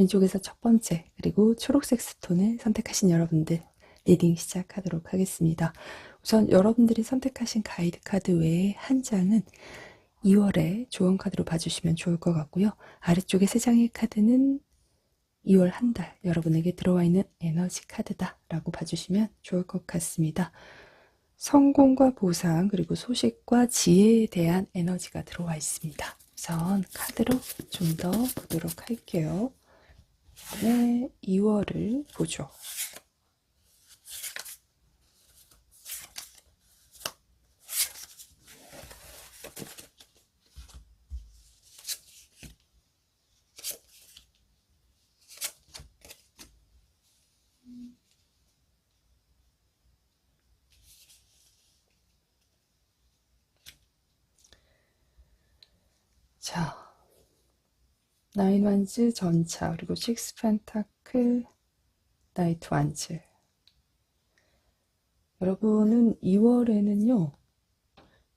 왼쪽에서 첫 번째, 그리고 초록색 스톤을 선택하신 여러분들 리딩 시작하도록 하겠습니다. 우선 여러분들이 선택하신 가이드 카드 외에 한 장은 2월에 조언 카드로 봐주시면 좋을 것 같고요. 아래쪽에 3장의 카드는 2월 한 달 여러분에게 들어와 있는 에너지 카드다 라고 봐주시면 좋을 것 같습니다. 성공과 보상 그리고 소식과 지혜에 대한 에너지가 들어와 있습니다. 우선 카드로 좀 더 보도록 할게요. 네, 2월을 보죠. 자, 나인 완즈 전차 그리고 식스 펜타클 나이트 완즈. 여러분은 2월에는요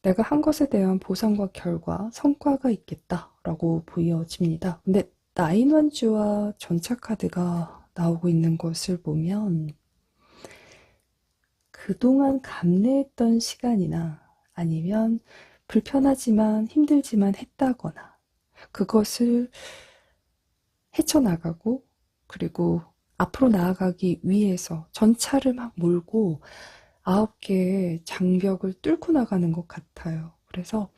내가 한 것에 대한 보상과 결과 성과가 있겠다라고 보여집니다. 근데 나인 완즈와 전차 카드가 나오고 있는 것을 보면 그동안 감내했던 시간이나 아니면 불편하지만 힘들지만 했다거나 그것을 헤쳐나가고 그리고 앞으로 나아가기 위해서 전차를 막 몰고 9개의 장벽을 뚫고 나가는 것 같아요. 그래서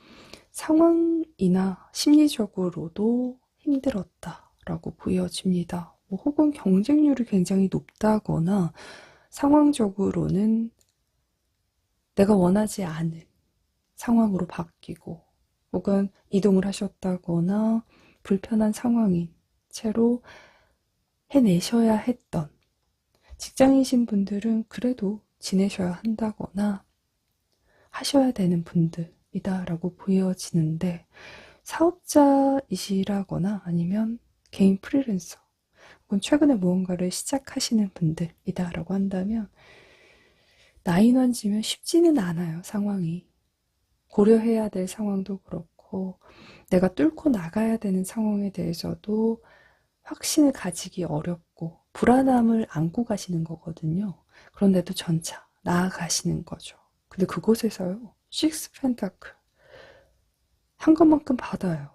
상황이나 심리적으로도 힘들었다라고 보여집니다. 뭐 혹은 경쟁률이 굉장히 높다거나 상황적으로는 내가 원하지 않은 상황으로 바뀌고 혹은 이동을 하셨다거나 불편한 상황인 채로 해내셔야 했던 직장이신 분들은 그래도 지내셔야 한다거나 하셔야 되는 분들이다라고 보여지는데 사업자이시라거나 아니면 개인 프리랜서 혹은 최근에 무언가를 시작하시는 분들이다라고 한다면 나인완지면 쉽지는 않아요. 상황이 고려해야 될 상황도 그렇고 내가 뚫고 나가야 되는 상황에 대해서도 확신을 가지기 어렵고 불안함을 안고 가시는 거거든요. 그런데도 전차 나아가시는 거죠. 근데 그곳에서요 식스 펜타클 한 것만큼 받아요.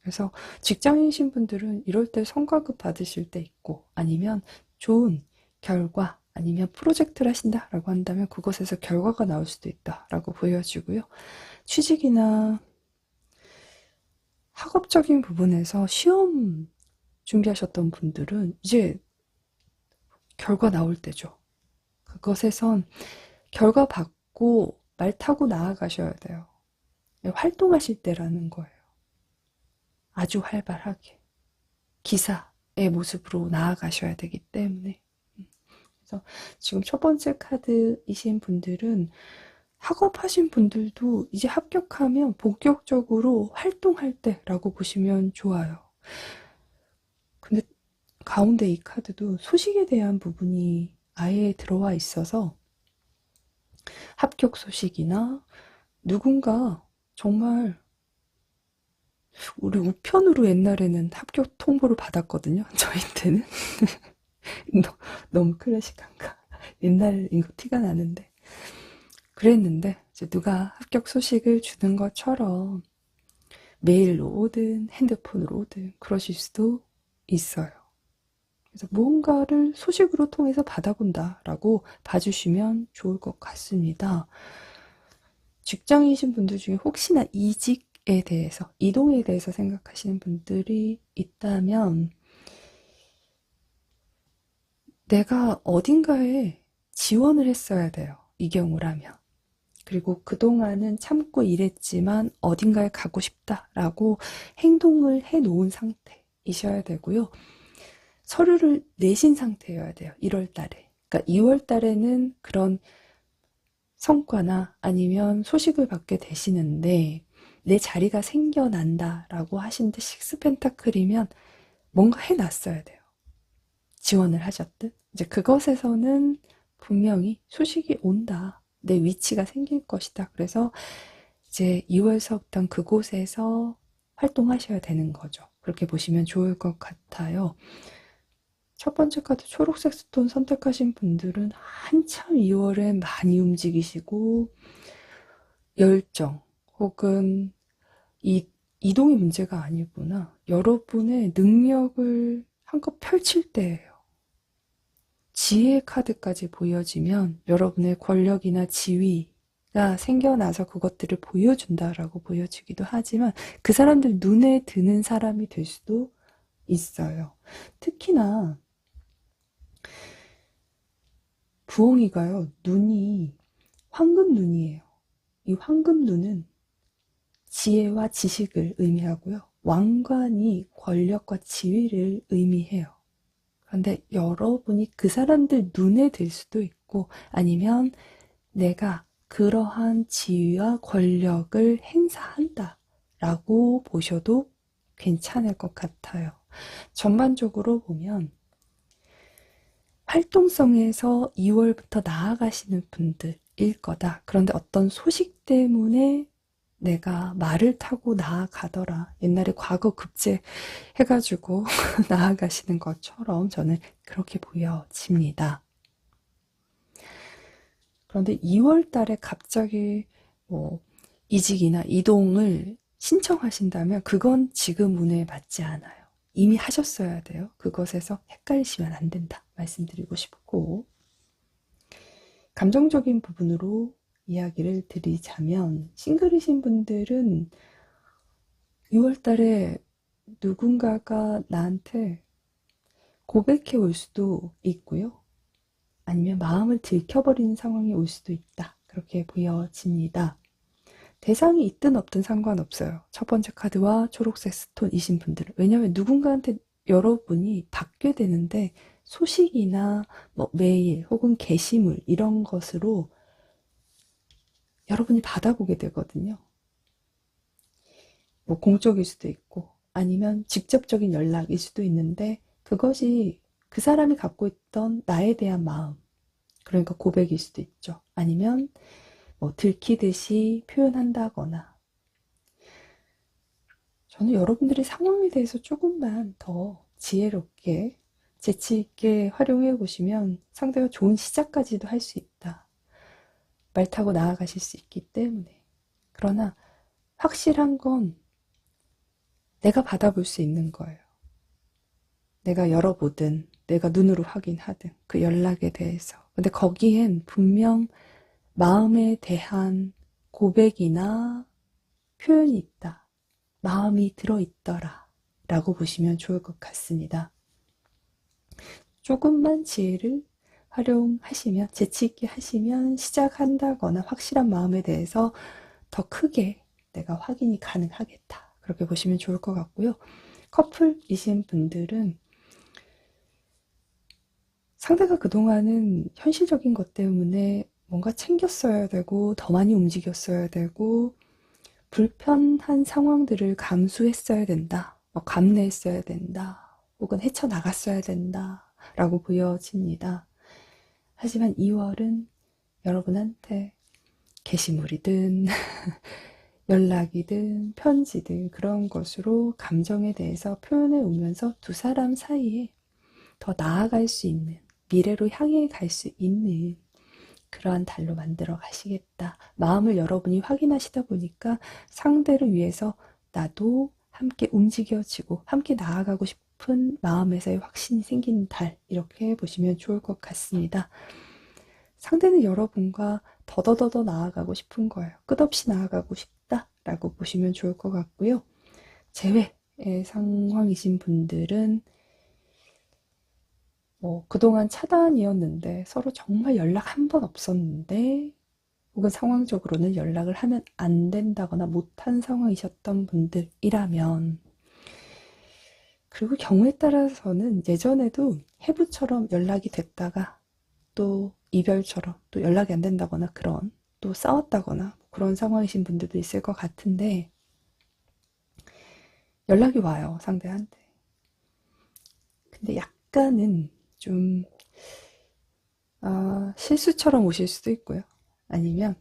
그래서 직장인이신 분들은 이럴 때 성과급 받으실 때 있고 아니면 좋은 결과 아니면 프로젝트를 하신다라고 한다면 그곳에서 결과가 나올 수도 있다라고 보여지고요. 취직이나 학업적인 부분에서 시험 준비하셨던 분들은 이제 결과 나올 때죠. 그것에선 결과 받고 말 타고 나아가셔야 돼요. 활동하실 때라는 거예요. 아주 활발하게 기사의 모습으로 나아가셔야 되기 때문에 그래서 지금 첫 번째 카드이신 분들은 학업하신 분들도 이제 합격하면 본격적으로 활동할 때라고 보시면 좋아요. 근데 가운데 이 카드도 소식에 대한 부분이 아예 들어와 있어서 합격 소식이나 누군가 정말 우리 우편으로 옛날에는 합격 통보를 받았거든요. 저희 때는 너무 클래식한가? 옛날인 거 티가 나는데 그랬는데 이제 누가 합격 소식을 주는 것처럼 메일로 오든 핸드폰으로 오든 그러실 수도 있어요. 그래서 무언가를 소식으로 통해서 받아본다라고 봐주시면 좋을 것 같습니다. 직장이신 분들 중에 혹시나 이직에 대해서, 이동에 대해서 생각하시는 분들이 있다면 내가 어딘가에 지원을 했어야 돼요. 이 경우라면. 그리고 그동안은 참고 일했지만 어딘가에 가고 싶다라고 행동을 해 놓은 상태이셔야 되고요. 서류를 내신 상태여야 돼요. 1월 달에. 그러니까 2월 달에는 그런 성과나 아니면 소식을 받게 되시는데 내 자리가 생겨난다라고 하시는데 식스 펜타클이면 뭔가 해놨어야 돼요. 지원을 하셨든 이제 그것에서는 분명히 소식이 온다. 내 위치가 생길 것이다. 그래서 이제 2월서부터 그곳에서 활동하셔야 되는 거죠. 그렇게 보시면 좋을 것 같아요. 첫 번째 카드 초록색 스톤 선택하신 분들은 한참 2월에 많이 움직이시고 열정 혹은 이동이 문제가 아니구나. 여러분의 능력을 한껏 펼칠 때예요. 지혜 카드까지 보여지면 여러분의 권력이나 지위가 생겨나서 그것들을 보여준다라고 보여지기도 하지만 그 사람들 눈에 드는 사람이 될 수도 있어요. 특히나 부엉이가요, 눈이 황금 눈이에요. 이 황금 눈은 지혜와 지식을 의미하고요. 왕관이 권력과 지위를 의미해요. 그런데 여러분이 그 사람들 눈에 들 수도 있고 아니면 내가 그러한 지위와 권력을 행사한다 라고 보셔도 괜찮을 것 같아요. 전반적으로 보면 활동성에서 2월부터 나아가시는 분들일 거다. 그런데 어떤 소식 때문에 내가 말을 타고 나아가더라. 옛날에 과거 급제 해가지고 나아가시는 것처럼 저는 그렇게 보여집니다. 그런데 2월 달에 갑자기 뭐 이직이나 이동을 신청하신다면 그건 지금 운에 맞지 않아요. 이미 하셨어야 돼요. 그것에서 헷갈리시면 안 된다. 말씀드리고 싶고, 감정적인 부분으로 이야기를 드리자면 싱글이신 분들은 6월 달에 누군가가 나한테 고백해 올 수도 있고요. 아니면 마음을 들켜버리는 상황이 올 수도 있다. 그렇게 보여집니다. 대상이 있든 없든 상관없어요. 첫 번째 카드와 초록색 스톤이신 분들은. 왜냐하면 누군가한테 여러분이 받게 되는데 소식이나 뭐 메일 혹은 게시물 이런 것으로 여러분이 받아보게 되거든요. 뭐 공적일 수도 있고 아니면 직접적인 연락일 수도 있는데 그것이 그 사람이 갖고 있던 나에 대한 마음, 그러니까 고백일 수도 있죠. 아니면 뭐 들키듯이 표현한다거나. 저는 여러분들의 상황에 대해서 조금만 더 지혜롭게 재치 있게 활용해 보시면 상대가 좋은 시작까지도 할 수 있다. 말 타고 나아가실 수 있기 때문에. 그러나 확실한 건 내가 받아볼 수 있는 거예요. 내가 열어보든 내가 눈으로 확인하든 그 연락에 대해서. 근데 거기엔 분명 마음에 대한 고백이나 표현이 있다. 마음이 들어있더라 라고 보시면 좋을 것 같습니다. 조금만 지혜를 활용하시면, 재치있게 하시면 시작한다거나 확실한 마음에 대해서 더 크게 내가 확인이 가능하겠다. 그렇게 보시면 좋을 것 같고요. 커플이신 분들은 상대가 그동안은 현실적인 것 때문에 뭔가 챙겼어야 되고 더 많이 움직였어야 되고 불편한 상황들을 감수했어야 된다. 감내했어야 된다. 혹은 헤쳐나갔어야 된다. 라고 보여집니다. 하지만 2월은 여러분한테 게시물이든 연락이든 편지든 그런 것으로 감정에 대해서 표현해 오면서 두 사람 사이에 더 나아갈 수 있는, 미래로 향해 갈 수 있는 그러한 달로 만들어 가시겠다. 마음을 여러분이 확인하시다 보니까 상대를 위해서 나도 함께 움직여지고 함께 나아가고 싶은 마음에서의 확신이 생기는 달, 이렇게 보시면 좋을 것 같습니다. 상대는 여러분과 더더더더 나아가고 싶은 거예요. 끝없이 나아가고 싶다라고 보시면 좋을 것 같고요. 재회의 상황이신 분들은 그동안 차단이었는데 서로 정말 연락 한 번 없었는데 혹은 상황적으로는 연락을 하면 안 된다거나 못한 상황이셨던 분들이라면, 그리고 경우에 따라서는 예전에도 해부처럼 연락이 됐다가 또 이별처럼 또 연락이 안 된다거나 그런 또 싸웠다거나 그런 상황이신 분들도 있을 것 같은데 연락이 와요, 상대한테. 근데 약간은 좀 실수처럼 오실 수도 있고요. 아니면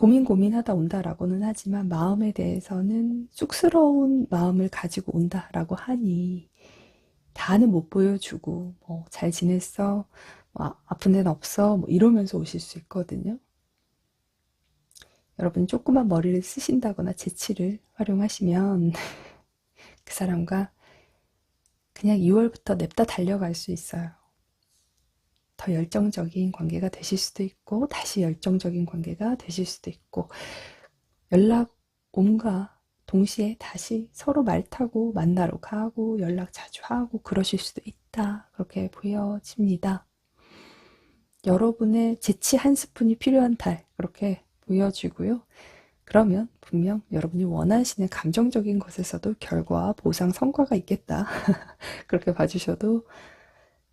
고민하다 온다라고는 하지만 마음에 대해서는 쑥스러운 마음을 가지고 온다라고 하니 다는 못 보여주고 뭐 잘 지냈어? 뭐 아픈 데는 없어? 뭐 이러면서 오실 수 있거든요. 여러분 조그만 머리를 쓰신다거나 재치를 활용하시면 그 사람과 그냥 2월부터 냅다 달려갈 수 있어요. 더 열정적인 관계가 되실 수도 있고 다시 열정적인 관계가 되실 수도 있고 연락 온과 동시에 다시 서로 말 타고 만나러 가고 연락 자주 하고 그러실 수도 있다. 그렇게 보여집니다. 여러분의 재치 한 스푼이 필요한 달 그렇게 보여지고요. 그러면 분명 여러분이 원하시는 감정적인 것에서도 결과와 보상, 성과가 있겠다. 그렇게 봐주셔도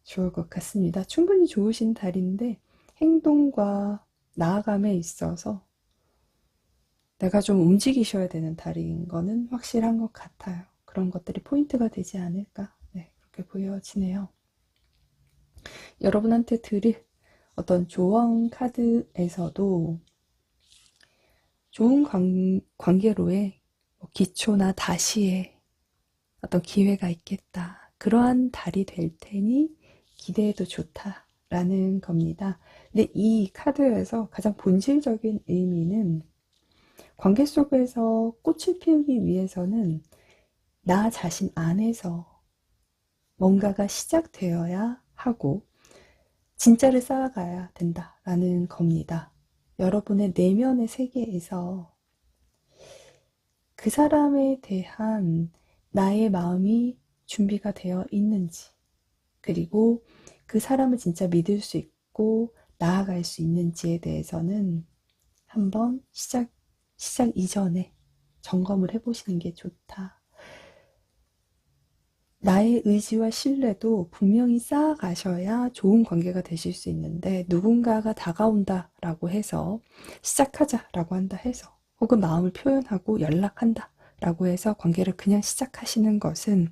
좋을 것 같습니다. 충분히 좋으신 달인데 행동과 나아감에 있어서 내가 좀 움직이셔야 되는 달인 거는 확실한 것 같아요. 그런 것들이 포인트가 되지 않을까? 네, 그렇게 보여지네요. 여러분한테 드릴 어떤 조언 카드에서도 좋은 관계로의 기초나 다시의 어떤 기회가 있겠다. 그러한 달이 될 테니 기대해도 좋다라는 겁니다. 근데 이 카드에서 가장 본질적인 의미는 관계 속에서 꽃을 피우기 위해서는 나 자신 안에서 뭔가가 시작되어야 하고 진짜를 쌓아가야 된다라는 겁니다. 여러분의 내면의 세계에서 그 사람에 대한 나의 마음이 준비가 되어 있는지, 그리고 그 사람을 진짜 믿을 수 있고 나아갈 수 있는지에 대해서는 한번 시작 이전에 점검을 해보시는 게 좋다. 나의 의지와 신뢰도 분명히 쌓아가셔야 좋은 관계가 되실 수 있는데 누군가가 다가온다라고 해서 시작하자라고 한다 해서 혹은 마음을 표현하고 연락한다라고 해서 관계를 그냥 시작하시는 것은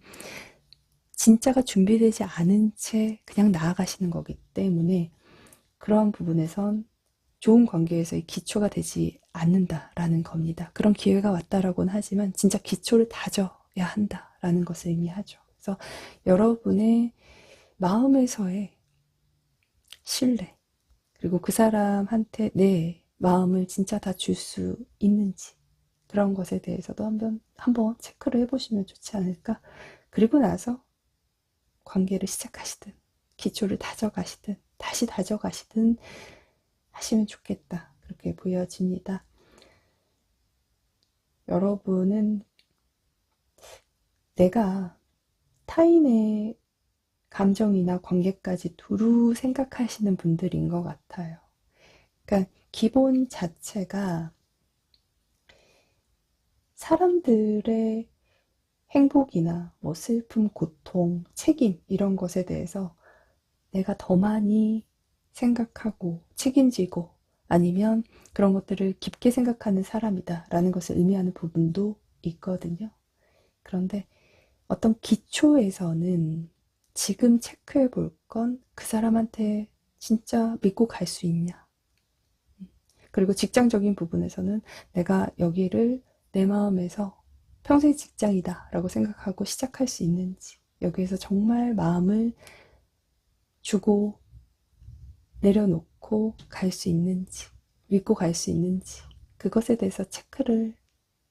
진짜가 준비되지 않은 채 그냥 나아가시는 거기 때문에 그런 부분에선 좋은 관계에서의 기초가 되지 않는다라는 겁니다. 그런 기회가 왔다라고는 하지만 진짜 기초를 다져야 한다라는 것을 의미하죠. 그래서 여러분의 마음에서의 신뢰, 그리고 그 사람한테 내 마음을 진짜 다 줄 수 있는지 그런 것에 대해서도 한번 체크를 해보시면 좋지 않을까. 그리고 나서 관계를 시작하시든 기초를 다져가시든 다시 다져가시든 하시면 좋겠다. 그렇게 보여집니다. 여러분은 내가 타인의 감정이나 관계까지 두루 생각하시는 분들인 것 같아요. 그러니까 기본 자체가 사람들의 행복이나 뭐 슬픔, 고통, 책임 이런 것에 대해서 내가 더 많이 생각하고 책임지고 아니면 그런 것들을 깊게 생각하는 사람이다 라는 것을 의미하는 부분도 있거든요. 그런데 어떤 기초에서는 지금 체크해 볼 건 그 사람한테 진짜 믿고 갈 수 있냐. 그리고 직장적인 부분에서는 내가 여기를 내 마음에서 평생 직장이다 라고 생각하고 시작할 수 있는지, 여기에서 정말 마음을 주고 내려놓고 갈 수 있는지, 믿고 갈 수 있는지, 그것에 대해서 체크를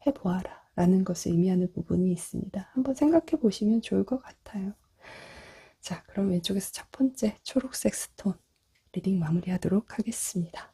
해보아라 라는 것을 의미하는 부분이 있습니다. 한번 생각해 보시면 좋을 것 같아요. 자, 그럼 왼쪽에서 첫 번째 초록색 스톤 리딩 마무리하도록 하겠습니다.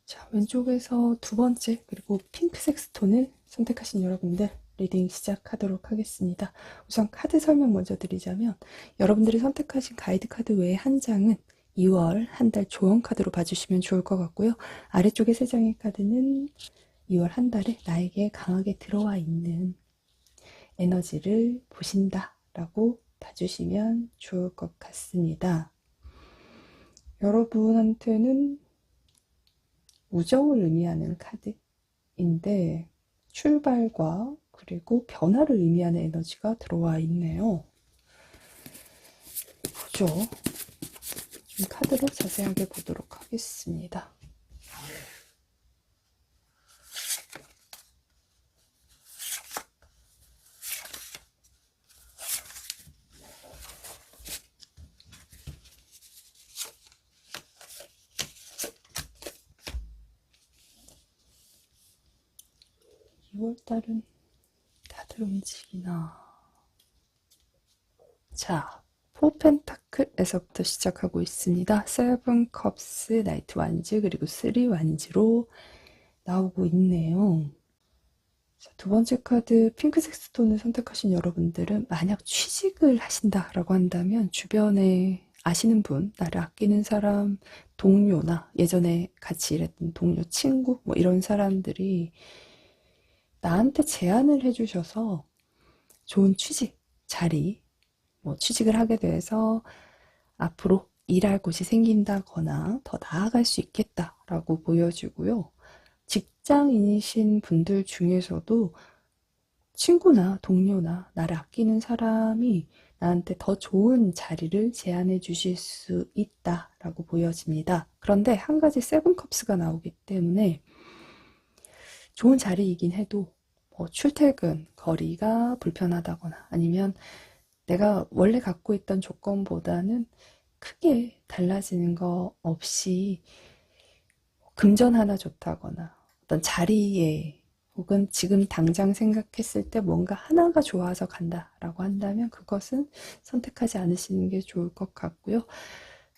자, 왼쪽에서 두 번째 그리고 핑크색 스톤을 선택하신 여러분들 리딩 시작하도록 하겠습니다. 우선 카드 설명 먼저 드리자면 여러분들이 선택하신 가이드 카드 외에 한 장은 2월 한 달 조언 카드로 봐주시면 좋을 것 같고요. 아래쪽에 3장의 카드는 2월 한 달에 나에게 강하게 들어와 있는 에너지를 보신다 라고 봐주시면 좋을 것 같습니다. 여러분한테는 우정을 의미하는 카드인데 출발과 그리고 변화를 의미하는 에너지가 들어와 있네요. 보죠. 좀 카드를 자세하게 보도록 하겠습니다. 2월달은 다들 움직이나. 자, 포펜타클에서부터 시작하고 있습니다. 세븐 컵스, 나이트 완즈, 그리고 3 완즈로 나오고 있네요. 자, 두 번째 카드 핑크색 스톤을 선택하신 여러분들은 만약 취직을 하신다라고 한다면 주변에 아시는 분, 나를 아끼는 사람, 동료나 예전에 같이 일했던 동료, 친구 뭐 이런 사람들이 나한테 제안을 해주셔서 좋은 취직 자리, 뭐 취직을 하게 돼서 앞으로 일할 곳이 생긴다거나 더 나아갈 수 있겠다라고 보여지고요. 직장인이신 분들 중에서도 친구나 동료나 나를 아끼는 사람이 나한테 더 좋은 자리를 제안해 주실 수 있다라고 보여집니다. 그런데 한 가지 세븐컵스가 나오기 때문에 좋은 자리이긴 해도 뭐 출퇴근 거리가 불편하다거나 아니면 내가 원래 갖고 있던 조건보다는 크게 달라지는 거 없이 금전 하나 좋다거나 어떤 자리에 혹은 지금 당장 생각했을 때 뭔가 하나가 좋아서 간다라고 한다면 그것은 선택하지 않으시는 게 좋을 것 같고요.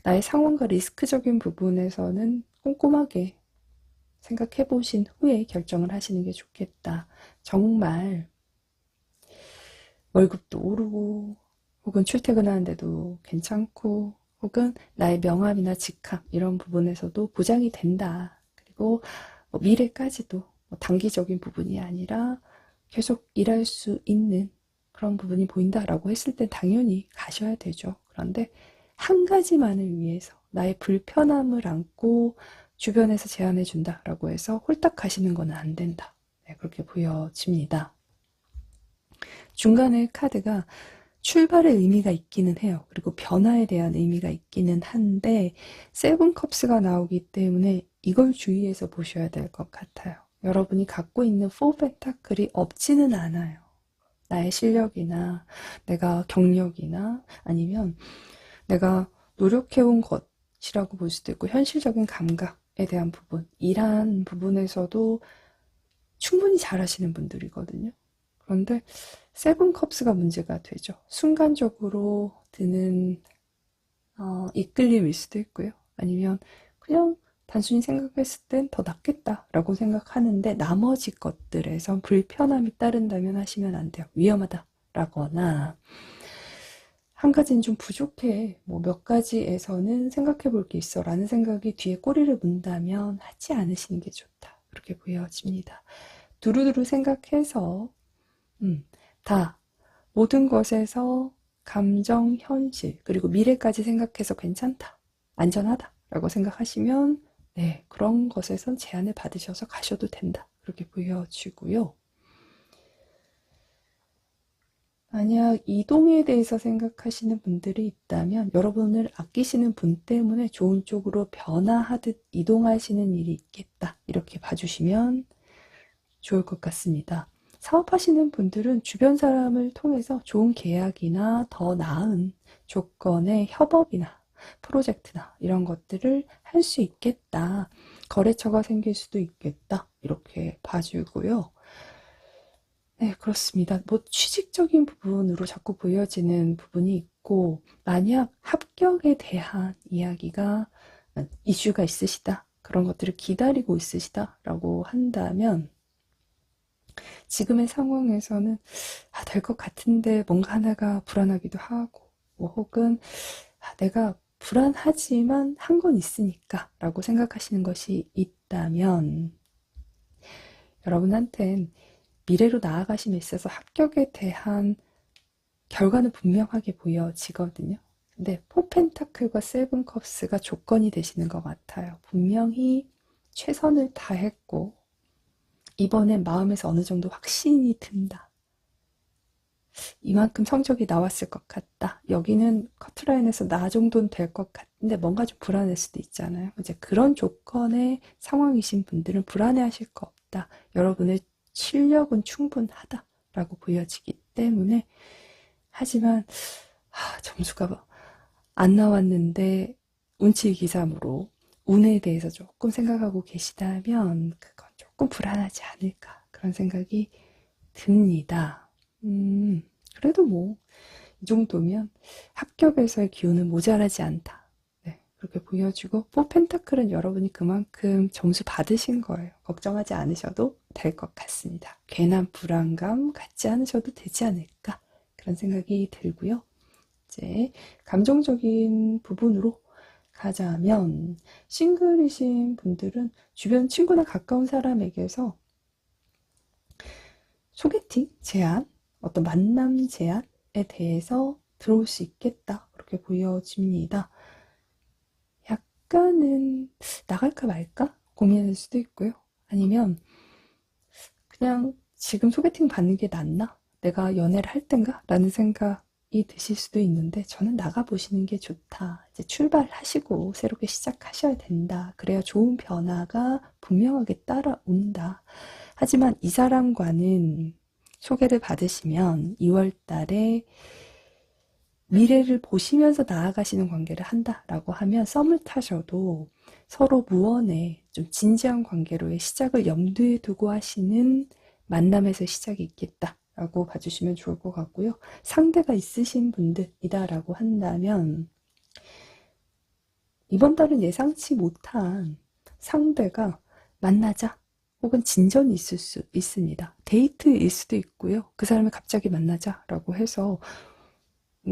나의 상황과 리스크적인 부분에서는 꼼꼼하게 생각해 보신 후에 결정을 하시는 게 좋겠다. 정말 월급도 오르고 혹은 출퇴근하는데도 괜찮고 혹은 나의 명함이나 직함 이런 부분에서도 보장이 된다. 그리고 뭐 미래까지도 뭐 단기적인 부분이 아니라 계속 일할 수 있는 그런 부분이 보인다라고 했을 때 당연히 가셔야 되죠. 그런데 한 가지만을 위해서 나의 불편함을 안고 주변에서 제안해 준다라고 해서 홀딱 가시는 건 안 된다. 네, 그렇게 보여집니다. 중간에 카드가 출발의 의미가 있기는 해요. 그리고 변화에 대한 의미가 있기는 한데 세븐컵스가 나오기 때문에 이걸 주의해서 보셔야 될 것 같아요. 여러분이 갖고 있는 4 펜타클이 없지는 않아요. 나의 실력이나 내가 경력이나 아니면 내가 노력해온 것이라고 볼 수도 있고 현실적인 감각에 대한 부분, 일한 부분에서도 충분히 잘하시는 분들이거든요. 그런데 세븐컵스가 문제가 되죠. 순간적으로 드는 이끌림일 수도 있고요. 아니면 그냥 단순히 생각했을 땐 더 낫겠다라고 생각하는데 나머지 것들에선 불편함이 따른다면 하시면 안 돼요. 위험하다라거나 한 가지는 좀 부족해. 뭐 몇 가지에서는 생각해 볼 게 있어 라는 생각이 뒤에 꼬리를 문다면 하지 않으시는 게 좋다. 그렇게 보여집니다. 두루두루 생각해서 다 모든 것에서 감정, 현실, 그리고 미래까지 생각해서 괜찮다, 안전하다 라고 생각하시면 네, 그런 것에선 제안을 받으셔서 가셔도 된다. 그렇게 보여지고요. 만약 이동에 대해서 생각하시는 분들이 있다면 여러분을 아끼시는 분 때문에 좋은 쪽으로 변화하듯 이동하시는 일이 있겠다. 이렇게 봐주시면 좋을 것 같습니다. 사업하시는 분들은 주변 사람을 통해서 좋은 계약이나 더 나은 조건의 협업이나 프로젝트나 이런 것들을 할 수 있겠다. 거래처가 생길 수도 있겠다. 이렇게 봐주고요. 네, 그렇습니다. 뭐 취직적인 부분으로 자꾸 보여지는 부분이 있고 만약 합격에 대한 이야기가 이슈가 있으시다. 그런 것들을 기다리고 있으시다라고 한다면 지금의 상황에서는 될 것 같은데 뭔가 하나가 불안하기도 하고, 뭐 혹은 내가 불안하지만 한 건 있으니까 라고 생각하시는 것이 있다면 여러분한텐 미래로 나아가심에 있어서 합격에 대한 결과는 분명하게 보여지거든요. 근데 포펜타클과 세븐컵스가 조건이 되시는 것 같아요. 분명히 최선을 다했고 이번엔 마음에서 어느 정도 확신이 든다. 이만큼 성적이 나왔을 것 같다. 여기는 커트라인에서 나 정도는 될 것 같은데 뭔가 좀 불안할 수도 있잖아요. 이제 그런 조건의 상황이신 분들은 불안해하실 거 없다. 여러분의 실력은 충분하다라고 보여지기 때문에 하지만 점수가 안 나왔는데 운치기삼으로 운에 대해서 조금 생각하고 계시다면 그건 조금 불안하지 않을까 그런 생각이 듭니다. 그래도 뭐 이 정도면 합격에서의 기운은 모자라지 않다. 네, 그렇게 보여지고 포펜타클은 여러분이 그만큼 점수 받으신 거예요. 걱정하지 않으셔도 될 것 같습니다. 괜한 불안감 갖지 않으셔도 되지 않을까 그런 생각이 들고요. 이제 감정적인 부분으로 가자면 싱글이신 분들은 주변 친구나 가까운 사람에게서 소개팅 제안, 어떤 만남 제안에 대해서 들어올 수 있겠다. 그렇게 보여집니다. 약간은 나갈까 말까 고민할 수도 있고요. 아니면 그냥 지금 소개팅 받는 게 낫나? 내가 연애를 할 땐가? 라는 생각이 드실 수도 있는데 저는 나가보시는 게 좋다. 이제 출발하시고 새롭게 시작하셔야 된다. 그래야 좋은 변화가 분명하게 따라온다. 하지만 이 사람과는 소개를 받으시면 2월 달에 미래를 보시면서 나아가시는 관계를 한다라고 하면 썸을 타셔도 서로 무언의 좀 진지한 관계로의 시작을 염두에 두고 하시는 만남에서 시작이 있겠다라고 봐주시면 좋을 것 같고요. 상대가 있으신 분들이다라고 한다면 이번 달은 예상치 못한 상대가 만나자 혹은 진전이 있을 수 있습니다. 데이트일 수도 있고요. 그 사람을 갑자기 만나자라고 해서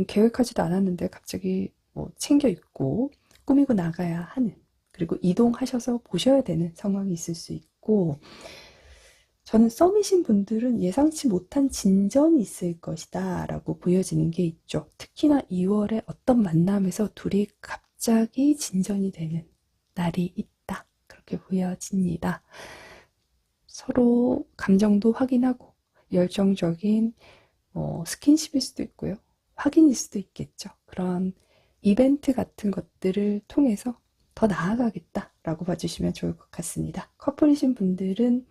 계획하지도 않았는데 갑자기 뭐 챙겨 입고 꾸미고 나가야 하는 그리고 이동하셔서 보셔야 되는 상황이 있을 수 있고 저는 썸이신 분들은 예상치 못한 진전이 있을 것이다 라고 보여지는 게 있죠. 특히나 2월에 어떤 만남에서 둘이 갑자기 진전이 되는 날이 있다. 그렇게 보여집니다. 서로 감정도 확인하고 열정적인 스킨십일 수도 있고요. 확인일 수도 있겠죠. 그런 이벤트 같은 것들을 통해서 더 나아가겠다라고 봐주시면 좋을 것 같습니다. 커플이신 분들은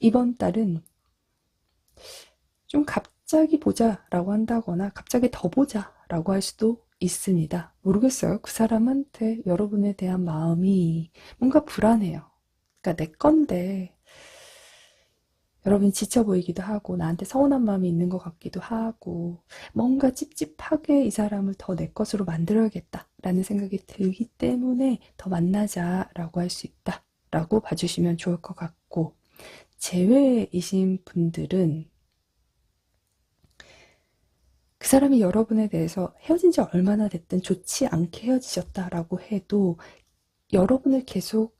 이번 달은 좀 갑자기 보자라고 한다거나 갑자기 더 보자라고 할 수도 있습니다. 모르겠어요. 그 사람한테 여러분에 대한 마음이 뭔가 불안해요. 그러니까 내 건데 여러분이 지쳐 보이기도 하고 나한테 서운한 마음이 있는 것 같기도 하고 뭔가 찝찝하게 이 사람을 더 내 것으로 만들어야겠다라는 생각이 들기 때문에 더 만나자라고 할 수 있다라고 봐주시면 좋을 것 같고 제외이신 분들은 그 사람이 여러분에 대해서 헤어진 지 얼마나 됐든 좋지 않게 헤어지셨다라고 해도 여러분을 계속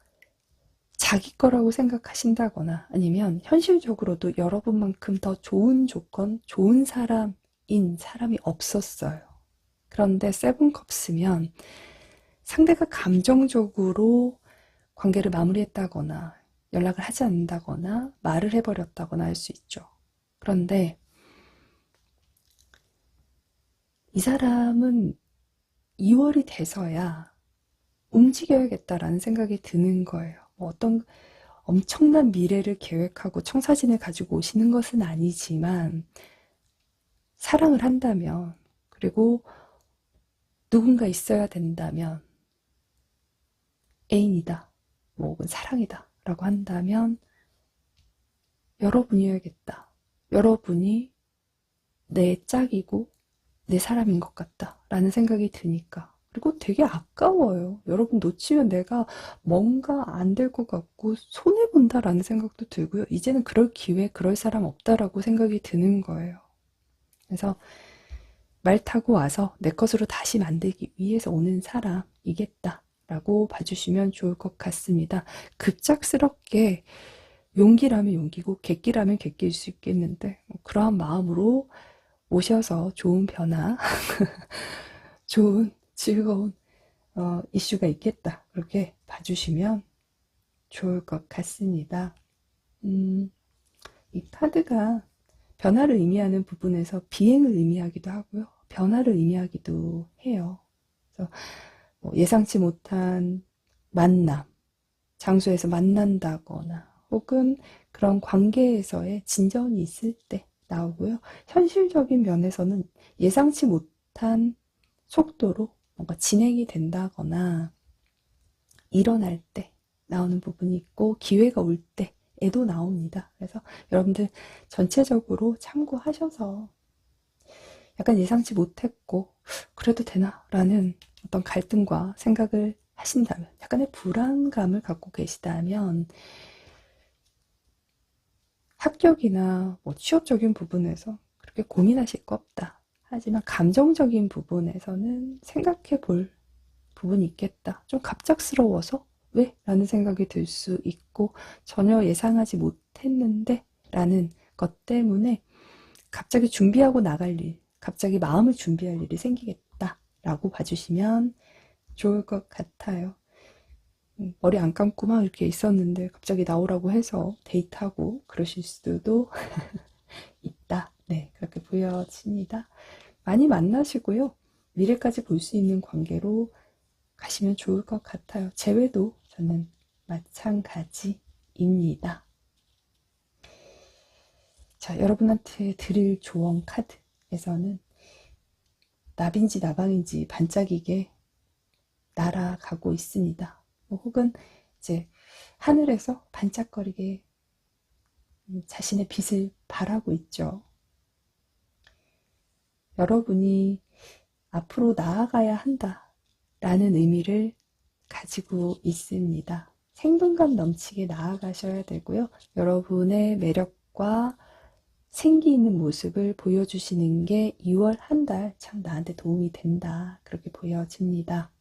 자기 거라고 생각하신다거나 아니면 현실적으로도 여러분만큼 더 좋은 조건, 좋은 사람이 없었어요. 그런데 세븐컵스면 상대가 감정적으로 관계를 마무리했다거나 연락을 하지 않는다거나 말을 해버렸다거나 할 수 있죠. 그런데 이 사람은 2월이 돼서야 움직여야겠다라는 생각이 드는 거예요. 어떤 엄청난 미래를 계획하고 청사진을 가지고 오시는 것은 아니지만 사랑을 한다면 그리고 누군가 있어야 된다면 애인이다 뭐 혹은 사랑이다 라고 한다면 여러분이어야겠다. 여러분이 내 짝이고 내 사람인 것 같다 라는 생각이 드니까 그리고 되게 아까워요. 여러분 놓치면 내가 뭔가 안 될 것 같고 손해본다라는 생각도 들고요. 이제는 그럴 기회, 그럴 사람 없다라고 생각이 드는 거예요. 그래서 말 타고 와서 내 것으로 다시 만들기 위해서 오는 사람이겠다라고 봐주시면 좋을 것 같습니다. 급작스럽게 용기라면 용기고 객기라면 객기일 수 있겠는데 그러한 마음으로 오셔서 좋은 변화, 좋은 즐거운 이슈가 있겠다. 그렇게 봐주시면 좋을 것 같습니다. 이 카드가 변화를 의미하는 부분에서 비행을 의미하기도 하고요. 변화를 의미하기도 해요. 그래서 뭐 예상치 못한 만남, 장소에서 만난다거나 혹은 그런 관계에서의 진전이 있을 때 나오고요. 현실적인 면에서는 예상치 못한 속도로 뭔가 진행이 된다거나 일어날 때 나오는 부분이 있고 기회가 올 때에도 나옵니다. 그래서 여러분들 전체적으로 참고하셔서 약간 예상치 못했고 그래도 되나? 라는 어떤 갈등과 생각을 하신다면 약간의 불안감을 갖고 계시다면 합격이나 뭐 취업적인 부분에서 그렇게 고민하실 거 없다. 하지만 감정적인 부분에서는 생각해 볼 부분이 있겠다. 좀 갑작스러워서 왜? 라는 생각이 들 수 있고 전혀 예상하지 못했는데 라는 것 때문에 갑자기 준비하고 나갈 일, 갑자기 마음을 준비할 일이 생기겠다 라고 봐주시면 좋을 것 같아요. 머리 안 감고 막 이렇게 있었는데 갑자기 나오라고 해서 데이트하고 그러실 수도 있다. 네, 그렇게 보여집니다. 많이 만나시고요. 미래까지 볼 수 있는 관계로 가시면 좋을 것 같아요. 재회도 저는 마찬가지입니다. 자, 여러분한테 드릴 조언 카드에서는 나빈지 나방인지 반짝이게 날아가고 있습니다. 혹은 이제 하늘에서 반짝거리게 자신의 빛을 발하고 있죠. 여러분이 앞으로 나아가야 한다 라는 의미를 가지고 있습니다. 생동감 넘치게 나아가셔야 되고요. 여러분의 매력과 생기 있는 모습을 보여주시는 게 2월 한 달 참 나한테 도움이 된다. 그렇게 보여집니다.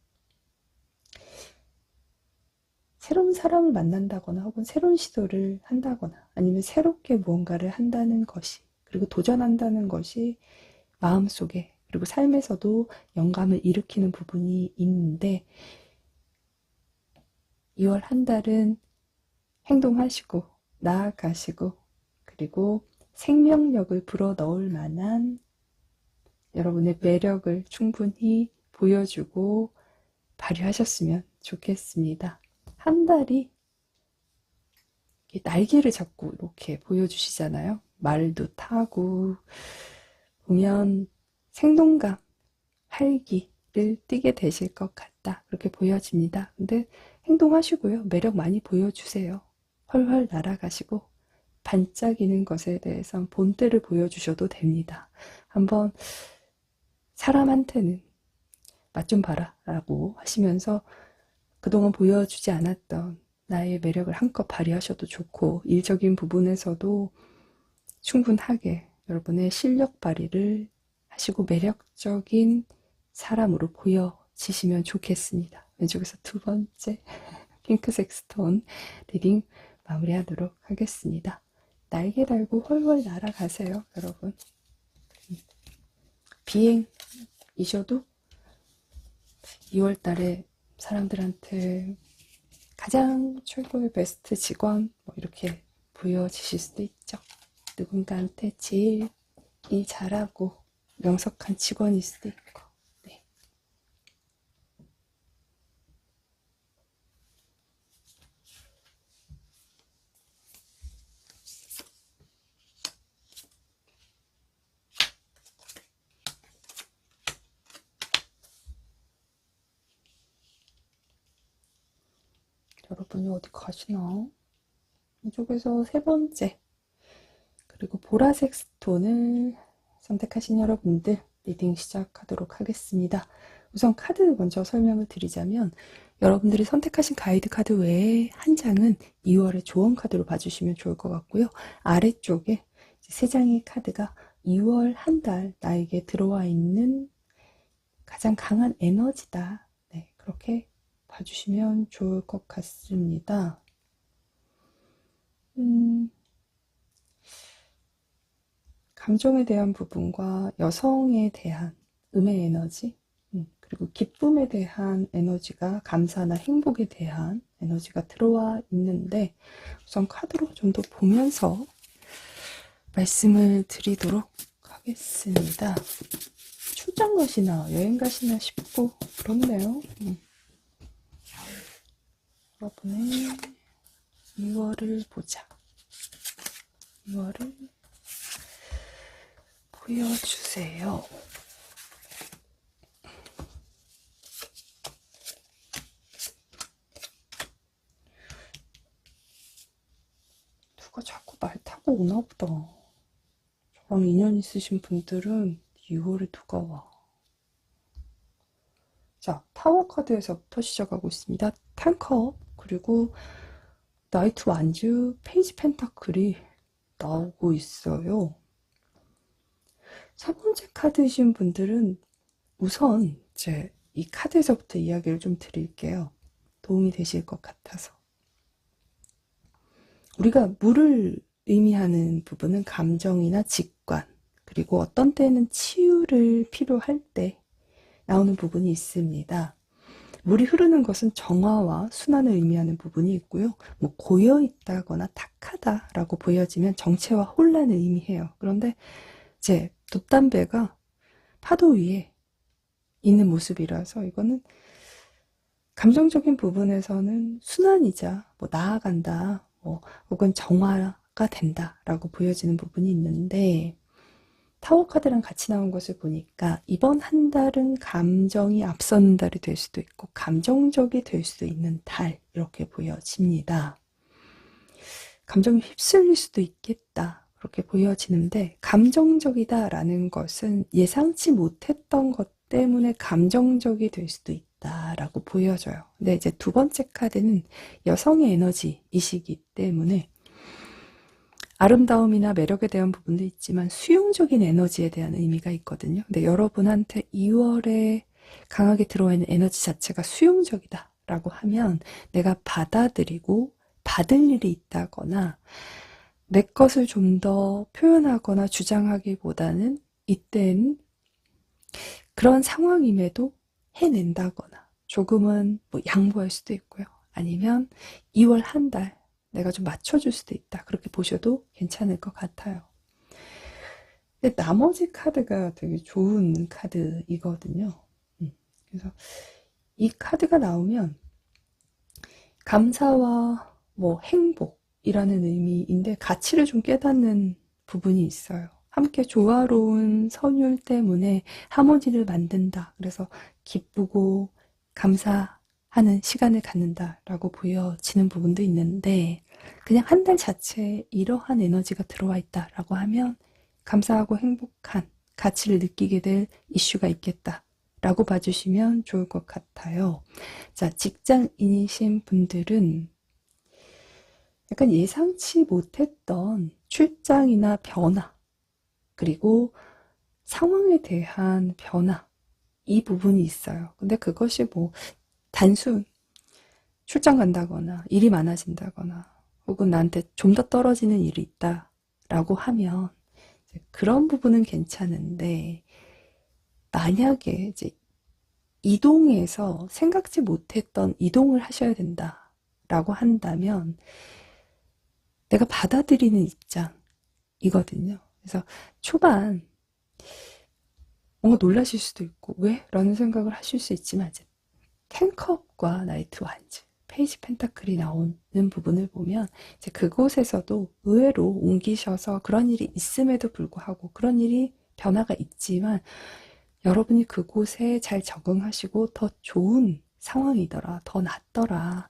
새로운 사람을 만난다거나 혹은 새로운 시도를 한다거나 아니면 새롭게 무언가를 한다는 것이 그리고 도전한다는 것이 마음속에 그리고 삶에서도 영감을 일으키는 부분이 있는데 2월 한 달은 행동하시고 나아가시고 그리고 생명력을 불어넣을 만한 여러분의 매력을 충분히 보여주고 발휘하셨으면 좋겠습니다. 한 달이 날개를 잡고 이렇게 보여주시잖아요. 말도 타고 보면 생동감, 활기를 띠게 되실 것 같다. 그렇게 보여집니다. 근데 행동하시고요. 매력 많이 보여주세요. 훨훨 날아가시고 반짝이는 것에 대해서 본때를 보여주셔도 됩니다. 한번 사람한테는 맛 좀 봐라 라고 하시면서 그동안 보여주지 않았던 나의 매력을 한껏 발휘하셔도 좋고 일적인 부분에서도 충분하게 여러분의 실력 발휘를 하시고 매력적인 사람으로 보여지시면 좋겠습니다. 왼쪽에서 두 번째 핑크색 스톤 리딩 마무리하도록 하겠습니다. 날개 달고 훨훨 날아가세요, 여러분. 비행이셔도 2월 달에 사람들한테 가장 최고의 베스트 직원 뭐 이렇게 보여지실 수도 있죠. 누군가한테 제일 일 잘하고 명석한 직원일 수도 있고. 네. 여러분이 어디 가시나? 이쪽에서 세 번째 그리고 보라색 스톤을 선택하신 여러분들 리딩 시작하도록 하겠습니다. 우선 카드 먼저 설명을 드리자면 여러분들이 선택하신 가이드 카드 외에 한 장은 2월의 조언 카드로 봐주시면 좋을 것 같고요. 아래쪽에 세 장의 카드가 2월 한 달 나에게 들어와 있는 가장 강한 에너지다. 네, 그렇게 봐주시면 좋을 것 같습니다. 감정에 대한 부분과 여성에 대한 음의 에너지, 그리고 기쁨에 대한 에너지가 감사나 행복에 대한 에너지가 들어와 있는데 우선 카드로 좀 더 보면서 말씀을 드리도록 하겠습니다. 출장 가시나 여행 가시나 싶고 그렇네요. 여러분의 2월을 보자. 2월을 보여주세요. 누가 자꾸 말 타고 오나 보다. 저랑 인연 있으신 분들은 2월에 누가 와. 자, 타워 카드에서부터 시작하고 있습니다. 10컵, 그리고 나이트 완주, 페이지 펜타클이 나오고 있어요. 3번째 카드이신 분들은 우선 이제 이 카드에서부터 이야기를 좀 드릴게요. 도움이 되실 것 같아서. 우리가 물을 의미하는 부분은 감정이나 직관, 그리고 어떤 때는 치유를 필요할 때 나오는 부분이 있습니다. 물이 흐르는 것은 정화와 순환을 의미하는 부분이 있고요. 뭐 고여 있다거나 탁하다라고 보여지면 정체와 혼란을 의미해요. 그런데 이제 돛담배가 파도 위에 있는 모습이라서 이거는 감정적인 부분에서는 순환이자 뭐 나아간다, 뭐 혹은 정화가 된다라고 보여지는 부분이 있는데 타워 카드랑 같이 나온 것을 보니까 이번 한 달은 감정이 앞서는 달이 될 수도 있고 감정적이 될 수도 있는 달 이렇게 보여집니다. 감정이 휩쓸릴 수도 있겠다 그렇게 보여지는데 감정적이다라는 것은 예상치 못했던 것 때문에 감정적이 될 수도 있다라고 보여져요. 근데 이제 두 번째 카드는 여성의 에너지이시기 때문에 아름다움이나 매력에 대한 부분도 있지만 수용적인 에너지에 대한 의미가 있거든요. 근데 여러분한테 2월에 강하게 들어와 있는 에너지 자체가 수용적이다 라고 하면 내가 받아들이고 받을 일이 있다거나 내 것을 좀 더 표현하거나 주장하기보다는 이때는 그런 상황임에도 해낸다거나 조금은 뭐 양보할 수도 있고요. 아니면 2월 한 달 내가 좀 맞춰줄 수도 있다. 그렇게 보셔도 괜찮을 것 같아요. 근데 나머지 카드가 되게 좋은 카드이거든요. 그래서 이 카드가 나오면 감사와 뭐 행복이라는 의미인데 가치를 좀 깨닫는 부분이 있어요. 함께 조화로운 선율 때문에 하모니를 만든다. 그래서 기쁘고 감사하는 시간을 갖는다라고 보여지는 부분도 있는데 그냥 한 달 자체에 이러한 에너지가 들어와 있다라고 하면 감사하고 행복한 가치를 느끼게 될 이슈가 있겠다라고 봐주시면 좋을 것 같아요. 자, 직장인이신 분들은 약간 예상치 못했던 출장이나 변화, 그리고 상황에 대한 변화, 이 부분이 있어요. 근데 그것이 뭐 단순 출장 간다거나 일이 많아진다거나 혹은 나한테 좀 더 떨어지는 일이 있다라고 하면 그런 부분은 괜찮은데 만약에 이제 이동해서 생각지 못했던 이동을 하셔야 된다라고 한다면 내가 받아들이는 입장이거든요. 그래서 초반 뭔가 놀라실 수도 있고 왜? 라는 생각을 하실 수 있지만 이제 텐컵과 나이트 완즈, 페이지 펜타클이 나오는 부분을 보면 이제 그곳에서도 의외로 옮기셔서 그런 일이 있음에도 불구하고 그런 일이 변화가 있지만 여러분이 그곳에 잘 적응하시고 더 좋은 상황이더라, 더 낫더라.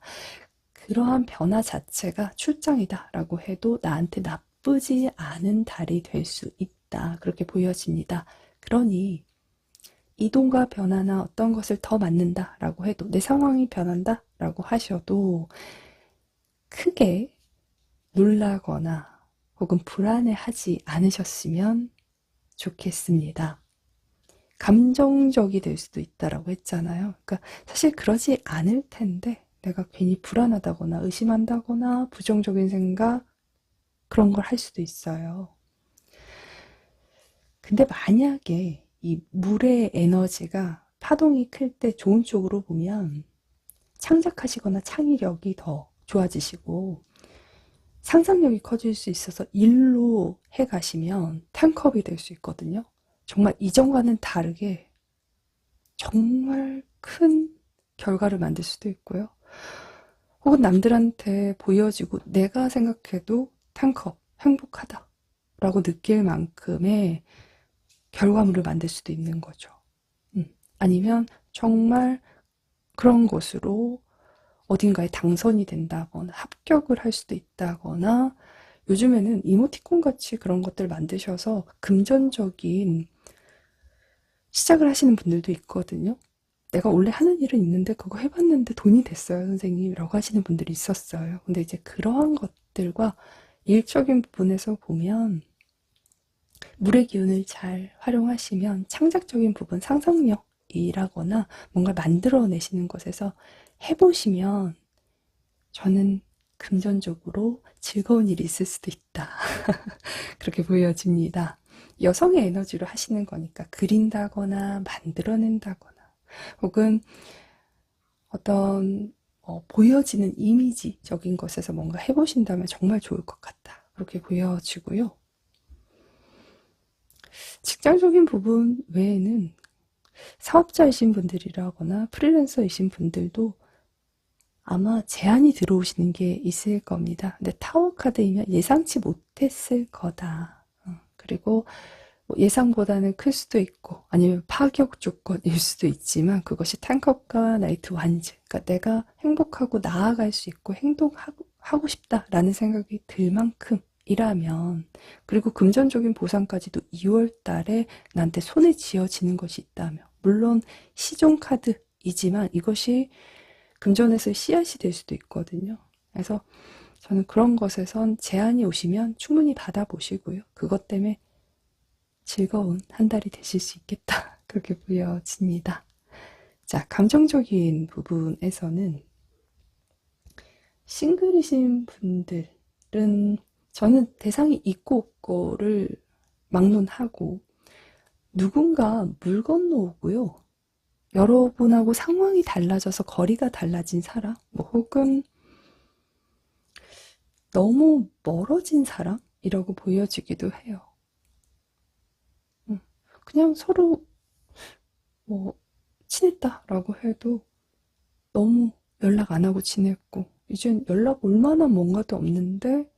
그러한 변화 자체가 출장이다라고 해도 나한테 나쁘지 않은 달이 될 수 있다. 그렇게 보여집니다. 그러니 이동과 변화나 어떤 것을 더 맞는다라고 해도, 내 상황이 변한다라고 하셔도 크게 놀라거나 혹은 불안해하지 않으셨으면 좋겠습니다. 감정적이 될 수도 있다라고 했잖아요. 그러니까 사실 그러지 않을 텐데 내가 괜히 불안하다거나 의심한다거나 부정적인 생각 그런 걸 할 수도 있어요. 근데 만약에 이 물의 에너지가 파동이 클 때 좋은 쪽으로 보면 창작하시거나 창의력이 더 좋아지시고 상상력이 커질 수 있어서 일로 해가시면 탱컵이 될 수 있거든요. 정말 이전과는 다르게 정말 큰 결과를 만들 수도 있고요. 혹은 남들한테 보여지고 내가 생각해도 탱컵, 행복하다 라고 느낄 만큼의 결과물을 만들 수도 있는 거죠. 아니면 정말 그런 것으로 어딘가에 당선이 된다거나 합격을 할 수도 있다거나 요즘에는 이모티콘 같이 그런 것들 만드셔서 금전적인 시작을 하시는 분들도 있거든요. 내가 원래 하는 일은 있는데 그거 해봤는데 돈이 됐어요, 선생님. 라고 하시는 분들이 있었어요. 근데 이제 그러한 것들과 일적인 부분에서 보면 물의 기운을 잘 활용하시면 창작적인 부분, 상상력이라거나 뭔가 만들어내시는 것에서 해보시면 저는 금전적으로 즐거운 일이 있을 수도 있다. 그렇게 보여집니다. 여성의 에너지로 하시는 거니까 그린다거나 만들어낸다거나 혹은 어떤 보여지는 이미지적인 것에서 뭔가 해보신다면 정말 좋을 것 같다. 그렇게 보여지고요. 직장적인 부분 외에는 사업자이신 분들이라거나 프리랜서이신 분들도 아마 제안이 들어오시는 게 있을 겁니다. 근데 타워 카드이면 예상치 못했을 거다. 그리고 뭐 예상보다는 클 수도 있고 아니면 파격 조건일 수도 있지만 그것이 탱컵과 나이트 완즈, 그러니까 내가 행복하고 나아갈 수 있고 행동하고 싶다라는 생각이 들 만큼이라면, 그리고 금전적인 보상까지도 2월 달에 나한테 손에 쥐어지는 것이 있다면, 물론 시종 카드이지만 이것이 금전에서 씨앗이 될 수도 있거든요. 그래서 저는 그런 것에선 제안이 오시면 충분히 받아보시고요. 그것 때문에 즐거운 한 달이 되실 수 있겠다. 그렇게 보여집니다. 자, 감정적인 부분에서는 싱글이신 분들은 저는 대상이 있고 없고를 막론하고 누군가 물 건너오고요. 여러분하고 상황이 달라져서 거리가 달라진 사람, 뭐 혹은 너무 멀어진 사람이라고 보여지기도 해요. 그냥 서로 뭐 친했다라고 해도 너무 연락 안 하고 지냈고 이젠 연락 올 만한 뭔가도 없는데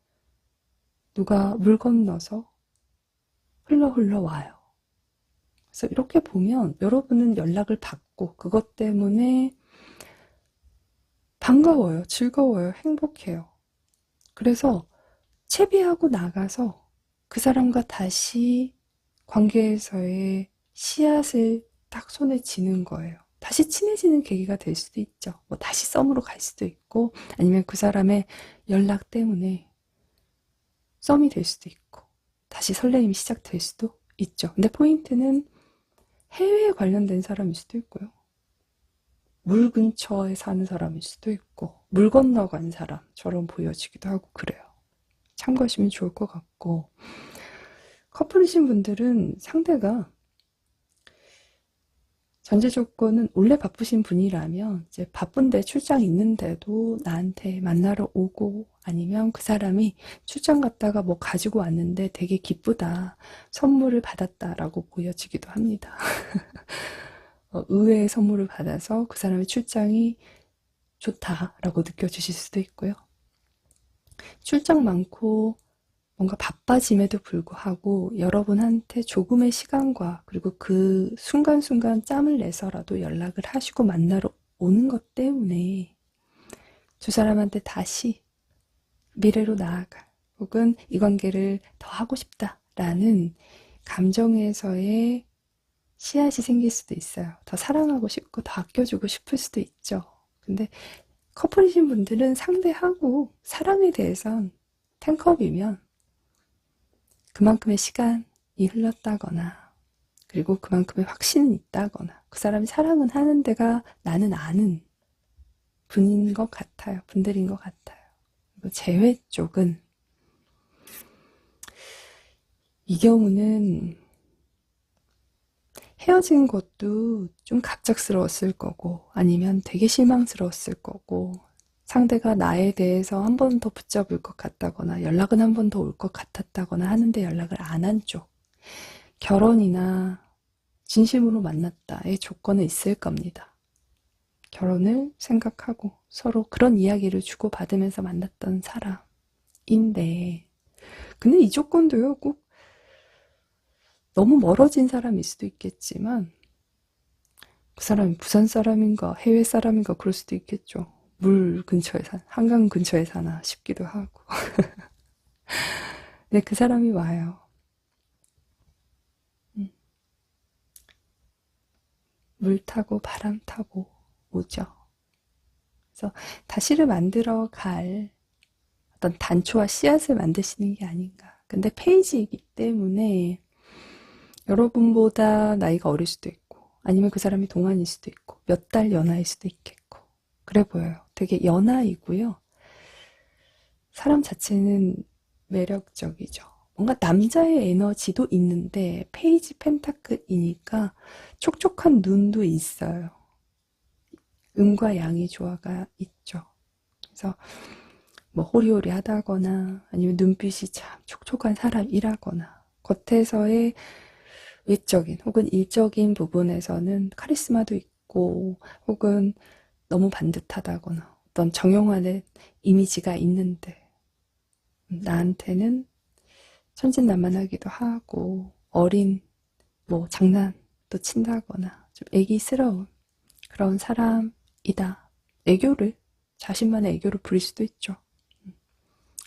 누가 물 건너서 흘러 와요. 그래서 이렇게 보면 여러분은 연락을 받고 그것 때문에 반가워요, 즐거워요, 행복해요. 그래서 채비하고 나가서 그 사람과 다시 관계에서의 씨앗을 딱 손에 쥐는 거예요. 다시 친해지는 계기가 될 수도 있죠. 뭐 다시 썸으로 갈 수도 있고 아니면 그 사람의 연락 때문에 썸이 될 수도 있고 다시 설레임이 시작될 수도 있죠. 근데 포인트는 해외에 관련된 사람일 수도 있고요. 물 근처에 사는 사람일 수도 있고 물 건너간 사람처럼 보여지기도 하고 그래요. 참고하시면 좋을 것 같고, 커플이신 분들은 상대가 전제 조건은 원래 바쁘신 분이라면 이제 바쁜데 출장 있는데도 나한테 만나러 오고 아니면 그 사람이 출장 갔다가 뭐 가지고 왔는데 되게 기쁘다, 선물을 받았다라고 보여지기도 합니다. 의외의 선물을 받아서 그 사람의 출장이 좋다라고 느껴지실 수도 있고요. 출장 많고 뭔가 바빠짐에도 불구하고 여러분한테 조금의 시간과 그리고 그 순간순간 짬을 내서라도 연락을 하시고 만나러 오는 것 때문에 두 사람한테 다시 미래로 나아갈 혹은 이 관계를 더 하고 싶다라는 감정에서의 씨앗이 생길 수도 있어요. 더 사랑하고 싶고 더 아껴주고 싶을 수도 있죠. 근데 커플이신 분들은 상대하고 사랑에 대해선 탱컵이면 그만큼의 시간이 흘렀다거나 그리고 그만큼의 확신은 있다거나 그 사람이 사랑은 하는 데가 나는 아는 분인 것 같아요. 분들인 것 같아요. 그리고 재회 쪽은 이 경우는 헤어진 것도 좀 갑작스러웠을 거고 아니면 되게 실망스러웠을 거고 상대가 나에 대해서 한 번 더 붙잡을 것 같다거나 연락은 한 번 더 올 것 같았다거나 하는데 연락을 안 한 쪽 결혼이나 진심으로 만났다의 조건은 있을 겁니다. 결혼을 생각하고 서로 그런 이야기를 주고받으면서 만났던 사람인데 근데 이 조건도요 꼭 너무 멀어진 사람일 수도 있겠지만 그 사람이 부산 사람인가 해외 사람인가 그럴 수도 있겠죠. 물 근처에 한강 근처에 사나 싶기도 하고 근데 그 사람이 와요. 물 타고 바람 타고 오죠. 그래서 다시를 만들어 갈 어떤 단초와 씨앗을 만드시는 게 아닌가. 근데 페이지이기 때문에 여러분보다 나이가 어릴 수도 있고 아니면 그 사람이 동안일 수도 있고 몇 달 연하일 수도 있겠고 그래 보여요. 되게 연하이고요. 사람 자체는 매력적이죠. 뭔가 남자의 에너지도 있는데 페이지 펜타클이니까 촉촉한 눈도 있어요. 음과 양의 조화가 있죠. 그래서 뭐 호리호리하다거나 아니면 눈빛이 참 촉촉한 사람이라거나 겉에서의 외적인 혹은 일적인 부분에서는 카리스마도 있고 혹은 너무 반듯하다거나 어떤 정형화된 이미지가 있는데 나한테는 천진난만하기도 하고 어린 뭐 장난도 친다거나 좀 애기스러운 그런 사람이다. 애교를 자신만의 애교를 부릴 수도 있죠.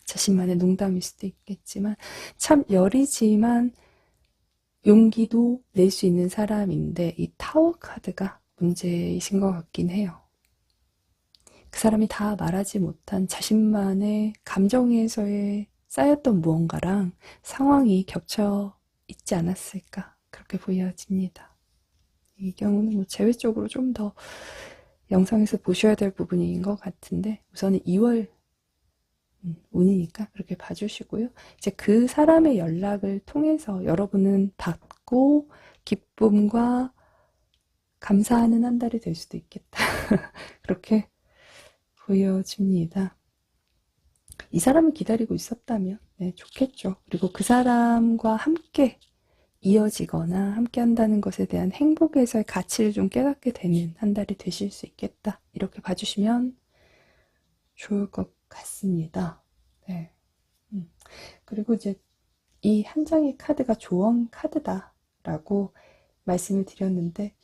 자신만의 농담일 수도 있겠지만 참 여리지만 용기도 낼 수 있는 사람인데 이 타워 카드가 문제이신 것 같긴 해요. 그 사람이 다 말하지 못한 자신만의 감정에서의 쌓였던 무언가랑 상황이 겹쳐 있지 않았을까 그렇게 보여집니다. 이 경우는 뭐 재회적으로 좀 더 영상에서 보셔야 될 부분인 것 같은데 우선은 2월 운이니까 그렇게 봐주시고요. 이제 그 사람의 연락을 통해서 여러분은 받고 기쁨과 감사하는 한 달이 될 수도 있겠다. 그렇게 보여집니다. 이 사람을 기다리고 있었다면 네, 좋겠죠. 그리고 그 사람과 함께 이어지거나 함께 한다는 것에 대한 행복에서의 가치를 좀 깨닫게 되는 한 달이 되실 수 있겠다. 이렇게 봐주시면 좋을 것 같습니다. 네. 그리고 이제 이 한 장의 카드가 조언 카드다라고 말씀을 드렸는데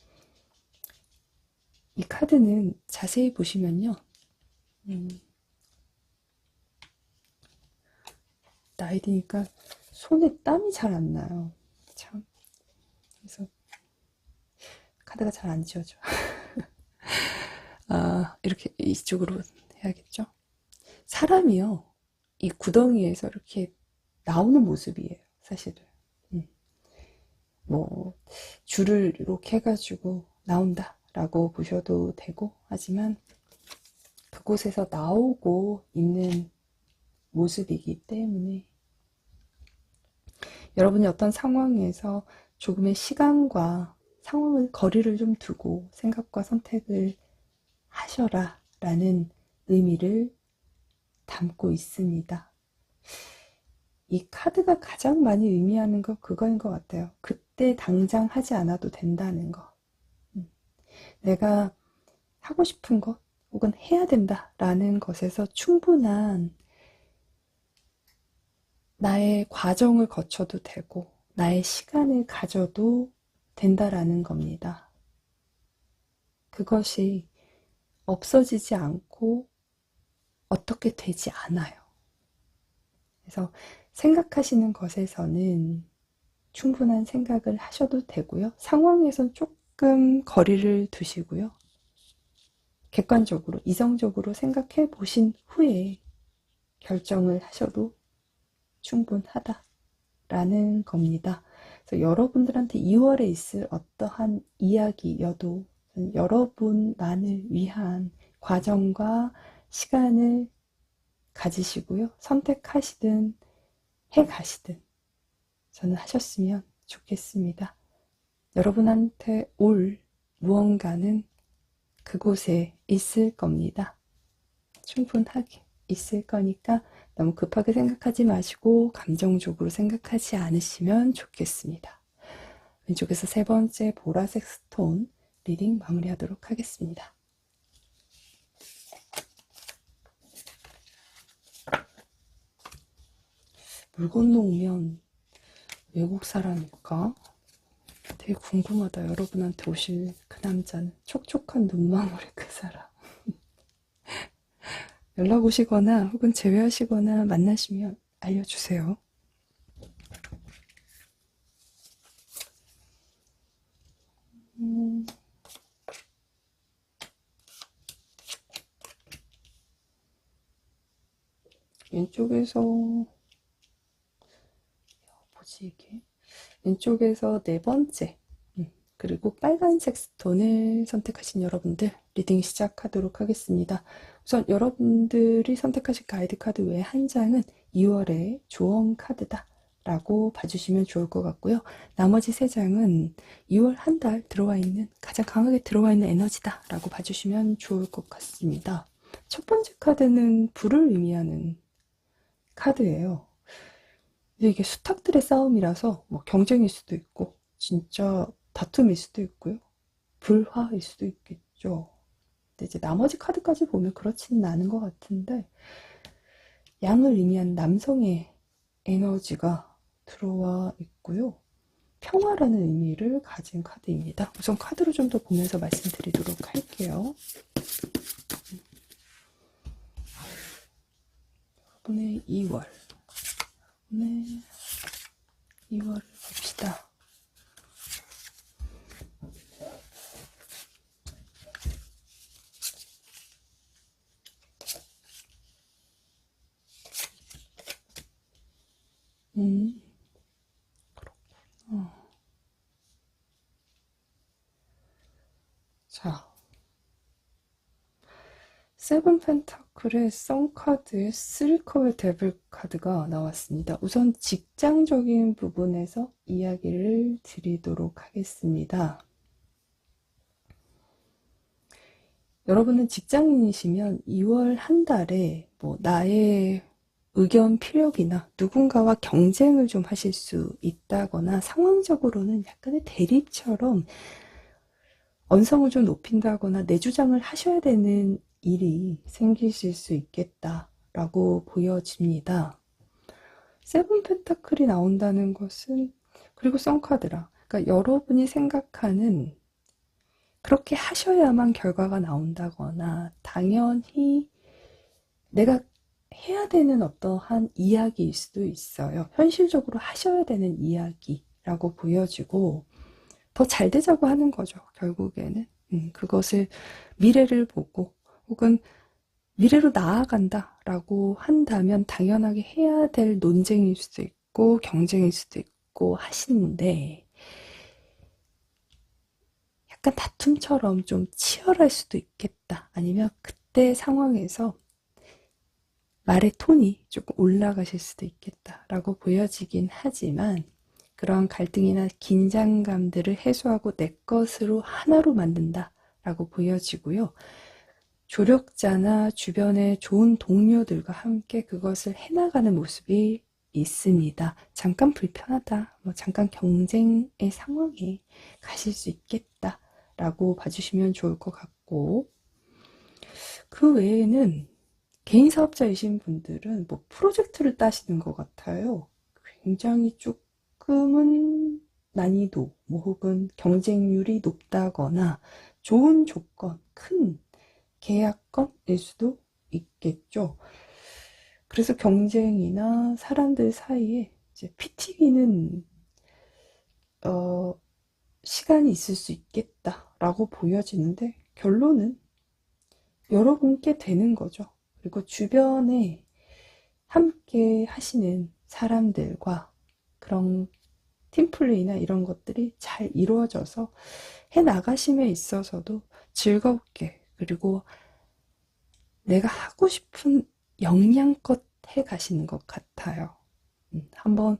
이 카드는 자세히 보시면요. 나이 드니까 손에 땀이 잘 안 나요. 참. 그래서 카드가 잘 안 지워져. 아, 이렇게 이쪽으로 해야겠죠? 사람이요. 이 구덩이에서 이렇게 나오는 모습이에요. 사실은. 뭐 줄을 이렇게 해가지고 나온다라고 보셔도 되고 하지만 그곳에서 나오고 있는 모습이기 때문에 여러분이 어떤 상황에서 조금의 시간과 상황을 거리를 좀 두고 생각과 선택을 하셔라 라는 의미를 담고 있습니다. 이 카드가 가장 많이 의미하는 거 그거인 것 같아요. 그때 당장 하지 않아도 된다는 거. 내가 하고 싶은 것 혹은 해야 된다라는 것에서 충분한 나의 과정을 거쳐도 되고 나의 시간을 가져도 된다라는 겁니다. 그것이 없어지지 않고 어떻게 되지 않아요. 그래서 생각하시는 것에서는 충분한 생각을 하셔도 되고요. 상황에선 조금 거리를 두시고요. 객관적으로, 이성적으로 생각해 보신 후에 결정을 하셔도 충분하다라는 겁니다. 그래서 여러분들한테 2월에 있을 어떠한 이야기여도 여러분만을 위한 과정과 시간을 가지시고요. 선택하시든 해 가시든 저는 하셨으면 좋겠습니다. 여러분한테 올 무언가는 그곳에 있을 겁니다. 충분하게 있을 거니까 너무 급하게 생각하지 마시고 감정적으로 생각하지 않으시면 좋겠습니다. 왼쪽에서 세 번째 보라색 스톤 리딩 마무리하도록 하겠습니다. 물 건너오면 외국 사람일까? 되게 궁금하다. 여러분한테 오실 그 남자는 촉촉한 눈망울의 그 사람. 연락 오시거나 혹은 제외하시거나 만나시면 알려주세요. 왼쪽에서 뭐지 이게? 왼쪽에서 네 번째 그리고 빨간색 스톤을 선택하신 여러분들 리딩 시작하도록 하겠습니다. 우선 여러분들이 선택하신 가이드 카드 외에 한 장은 2월의 조언 카드다 라고 봐주시면 좋을 것 같고요. 나머지 세 장은 2월 한 달 들어와 있는 가장 강하게 들어와 있는 에너지다 라고 봐주시면 좋을 것 같습니다. 첫 번째 카드는 불을 의미하는 카드예요. 이게 수탁들의 싸움이라서 뭐 경쟁일 수도 있고 진짜 다툼일 수도 있고요. 불화일 수도 있겠죠. 근데 이제 나머지 카드까지 보면 그렇지는 않은 것 같은데 양을 의미한 남성의 에너지가 들어와 있고요. 평화라는 의미를 가진 카드입니다. 우선 카드로 좀 더 보면서 말씀드리도록 할게요. 여러분의 2월 네, 2월을 봅시다. 그렇구나. 자, 세븐 펜타클의 썬카드의 3컵의 데블 카드가 나왔습니다. 우선 직장적인 부분에서 이야기를 드리도록 하겠습니다. 여러분은 직장인이시면 2월 한 달에 뭐 나의 의견 피력이나 누군가와 경쟁을 좀 하실 수 있다거나 상황적으로는 약간의 대립처럼 언성을 좀 높인다거나 내 주장을 하셔야 되는 일이 생기실 수 있겠다라고 보여집니다. 세븐 펜타클이 나온다는 것은 그리고 썬카드라 그러니까 여러분이 생각하는 그렇게 하셔야만 결과가 나온다거나 당연히 내가 해야 되는 어떠한 이야기일 수도 있어요. 현실적으로 하셔야 되는 이야기라고 보여지고 더 잘 되자고 하는 거죠. 결국에는 그것을 미래를 보고 혹은 미래로 나아간다 라고 한다면 당연하게 해야 될 논쟁일 수도 있고 경쟁일 수도 있고 하시는데 약간 다툼처럼 좀 치열할 수도 있겠다. 아니면 그때 상황에서 말의 톤이 조금 올라가실 수도 있겠다라고 보여지긴 하지만 그런 갈등이나 긴장감들을 해소하고 내 것으로 하나로 만든다라고 보여지고요. 조력자나 주변의 좋은 동료들과 함께 그것을 해나가는 모습이 있습니다. 잠깐 불편하다, 뭐 잠깐 경쟁의 상황에 가실 수 있겠다라고 봐주시면 좋을 것 같고 그 외에는 개인 사업자이신 분들은 뭐 프로젝트를 따시는 것 같아요. 굉장히 조금은 난이도, 뭐 혹은 경쟁률이 높다거나 좋은 조건, 큰 계약건일 수도 있겠죠. 그래서 경쟁이나 사람들 사이에 이제 피튀기는 어, 시간이 있을 수 있겠다라고 보여지는데 결론은 여러분께 되는 거죠. 그리고 주변에 함께 하시는 사람들과 그런 팀플레이나 이런 것들이 잘 이루어져서 해 나가심에 있어서도 즐겁게 그리고 내가 하고 싶은 역량껏 해 가시는 것 같아요. 한번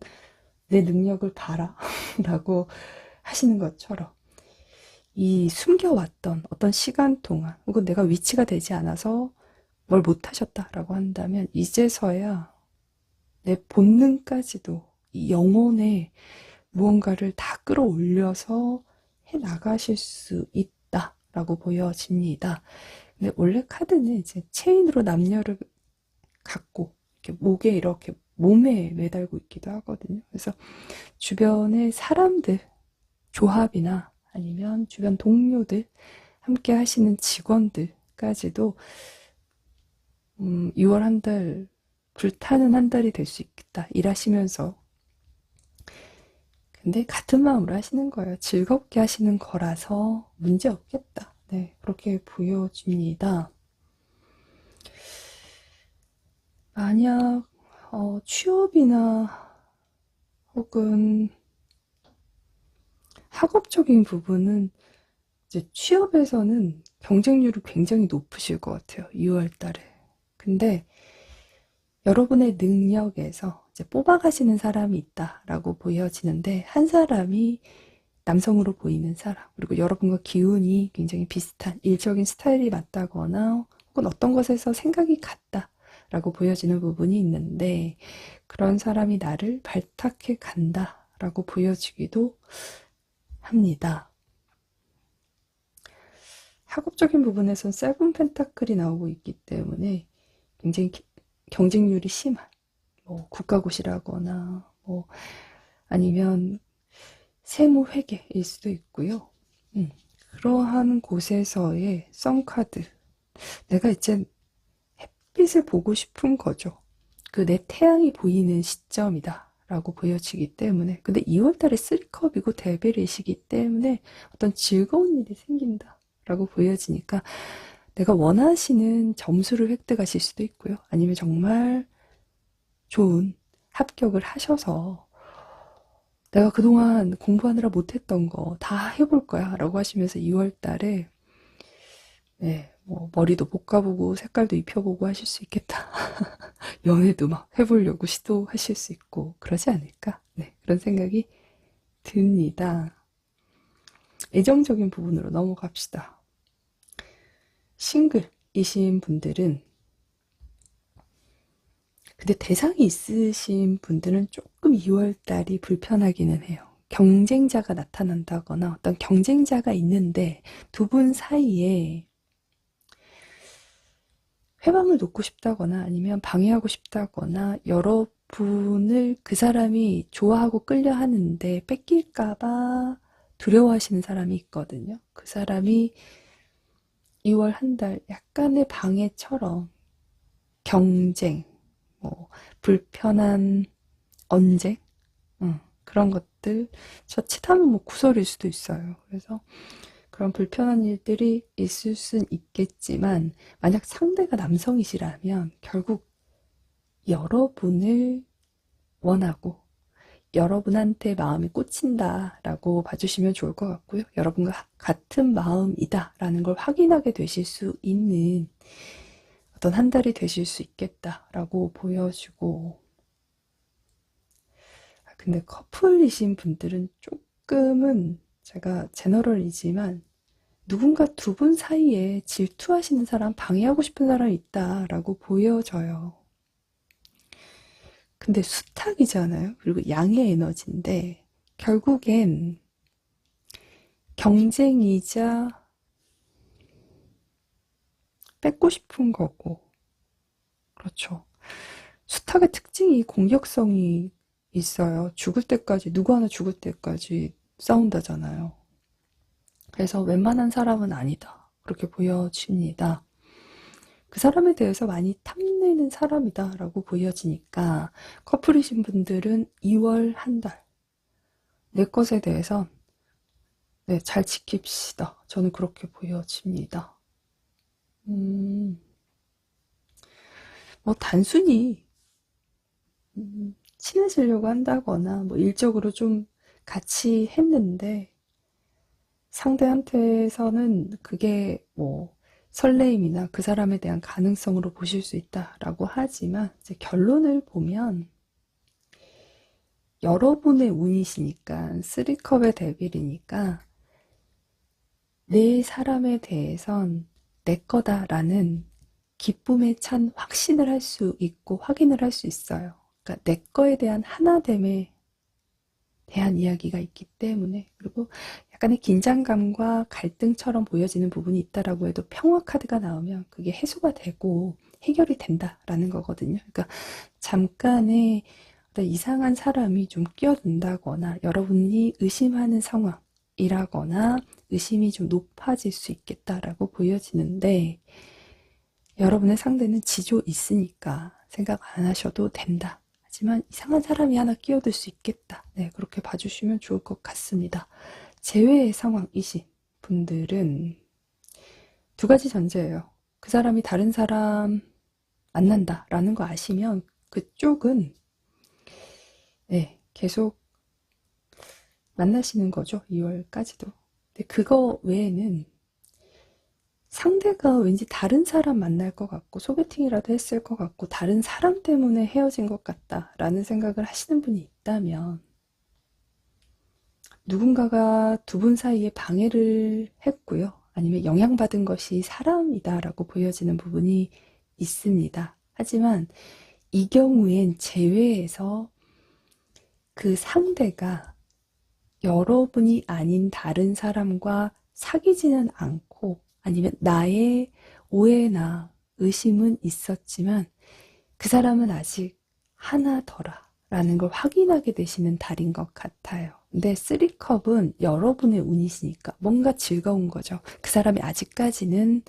내 능력을 봐라 라고 하시는 것처럼 이 숨겨왔던 어떤 시간 동안 혹은 내가 위치가 되지 않아서 뭘 못하셨다라고 한다면 이제서야 내 본능까지도 이 영혼에 무언가를 다 끌어올려서 해 나가실 수 있다라고 보여집니다. 근데 원래 카드는 이제 체인으로 남녀를 갖고 이렇게 목에 이렇게 몸에 매달고 있기도 하거든요. 그래서 주변의 사람들, 조합이나 아니면 주변 동료들, 함께 하시는 직원들까지도 6월 한 달 불타는 한 달이 될 수 있겠다. 일하시면서. 근데 같은 마음으로 하시는 거예요. 즐겁게 하시는 거라서 문제 없겠다. 네, 그렇게 보여집니다. 만약 취업이나 혹은 학업적인 부분은 이제 취업에서는 경쟁률이 굉장히 높으실 것 같아요. 6월 달에. 근데 여러분의 능력에서 이제 뽑아가시는 사람이 있다라고 보여지는데 한 사람이 남성으로 보이는 사람 그리고 여러분과 기운이 굉장히 비슷한 일적인 스타일이 맞다거나 혹은 어떤 것에서 생각이 같다라고 보여지는 부분이 있는데 그런 사람이 나를 발탁해 간다라고 보여지기도 합니다. 학업적인 부분에선 세븐 펜타클이 나오고 있기 때문에 굉장히 경쟁률이 심한 뭐 국가고시라거나 뭐 아니면 세무회계일 수도 있고요. 그러한 곳에서의 썬카드 내가 이제 햇빛을 보고 싶은 거죠. 그 내 태양이 보이는 시점이다 라고 보여지기 때문에 근데 2월달에 3컵이고 데빌이시기 때문에 어떤 즐거운 일이 생긴다 라고 보여지니까 내가 원하시는 점수를 획득하실 수도 있고요. 아니면 정말 좋은 합격을 하셔서 내가 그동안 공부하느라 못했던 거 다 해볼 거야 라고 하시면서 2월 달에 네, 뭐 머리도 볶아보고 색깔도 입혀보고 하실 수 있겠다. 연애도 막 해보려고 시도하실 수 있고 그러지 않을까? 네, 그런 생각이 듭니다. 애정적인 부분으로 넘어갑시다. 싱글이신 분들은 근데 대상이 있으신 분들은 조금 2월달이 불편하기는 해요. 경쟁자가 나타난다거나 어떤 경쟁자가 있는데 두 분 사이에 회방을 놓고 싶다거나 아니면 방해하고 싶다거나 여러분을 그 사람이 좋아하고 끌려 하는데 뺏길까봐 두려워하시는 사람이 있거든요. 그 사람이 2월 한 달 약간의 방해처럼 경쟁, 뭐 불편한 언쟁, 그런 것들 자칫하면 뭐 구설일 수도 있어요. 그래서 그런 불편한 일들이 있을 순 있겠지만 만약 상대가 남성이시라면 결국 여러분을 원하고 여러분한테 마음이 꽂힌다라고 봐주시면 좋을 것 같고요. 여러분과 같은 마음이다라는 걸 확인하게 되실 수 있는 어떤 한 달이 되실 수 있겠다라고 보여주고 근데 커플이신 분들은 조금은 제가 제너럴이지만 누군가 두 분 사이에 질투하시는 사람, 방해하고 싶은 사람이 있다라고 보여져요. 근데 수탁이잖아요. 그리고 양의 에너지인데 결국엔 경쟁이자 뺏고 싶은 거고 그렇죠. 수탁의 특징이 공격성이 있어요. 죽을 때까지 누구 하나 죽을 때까지 싸운다잖아요. 그래서 웬만한 사람은 아니다. 그렇게 보여집니다. 그 사람에 대해서 많이 탐내는 사람이다 라고 보여지니까 커플이신 분들은 2월 한 달 내 것에 대해서 네, 잘 지킵시다. 저는 그렇게 보여집니다. 음, 뭐 단순히 친해지려고 한다거나 뭐 일적으로 좀 같이 했는데 상대한테서는 그게 뭐 설레임이나 그 사람에 대한 가능성으로 보실 수 있다라고 하지만 이제 결론을 보면 여러분의 운이시니까 쓰리컵의 데빌이니까 내 사람에 대해선 내 거다라는 기쁨에 찬 확신을 할 수 있고 확인을 할 수 있어요. 그러니까 내 거에 대한 하나됨에 대한 이야기가 있기 때문에 그리고 약간의 긴장감과 갈등처럼 보여지는 부분이 있다라고 해도 평화 카드가 나오면 그게 해소가 되고 해결이 된다라는 거거든요. 그러니까 잠깐의 어떤 이상한 사람이 좀 끼어든다거나 여러분이 의심하는 상황이라거나 의심이 좀 높아질 수 있겠다라고 보여지는데 여러분의 상대는 지조 있으니까 생각 안 하셔도 된다. 하지만 이상한 사람이 하나 끼어들 수 있겠다. 네, 그렇게 봐주시면 좋을 것 같습니다. 재회의 상황이신 분들은 두 가지 전제예요. 그 사람이 다른 사람 만난다라는 거 아시면 그쪽은 네, 계속 만나시는 거죠. 2월까지도. 근데 그거 외에는 상대가 왠지 다른 사람 만날 것 같고 소개팅이라도 했을 것 같고 다른 사람 때문에 헤어진 것 같다라는 생각을 하시는 분이 있다면 누군가가 두 분 사이에 방해를 했고요. 아니면 영향받은 것이 사람이다라고 보여지는 부분이 있습니다. 하지만 이 경우엔 제외해서 그 상대가 여러분이 아닌 다른 사람과 사귀지는 않고 아니면 나의 오해나 의심은 있었지만 그 사람은 아직 하나더라 라는 걸 확인하게 되시는 달인 것 같아요. 근데 쓰리컵은 여러분의 운이시니까 뭔가 즐거운 거죠. 그 사람이 아직까지는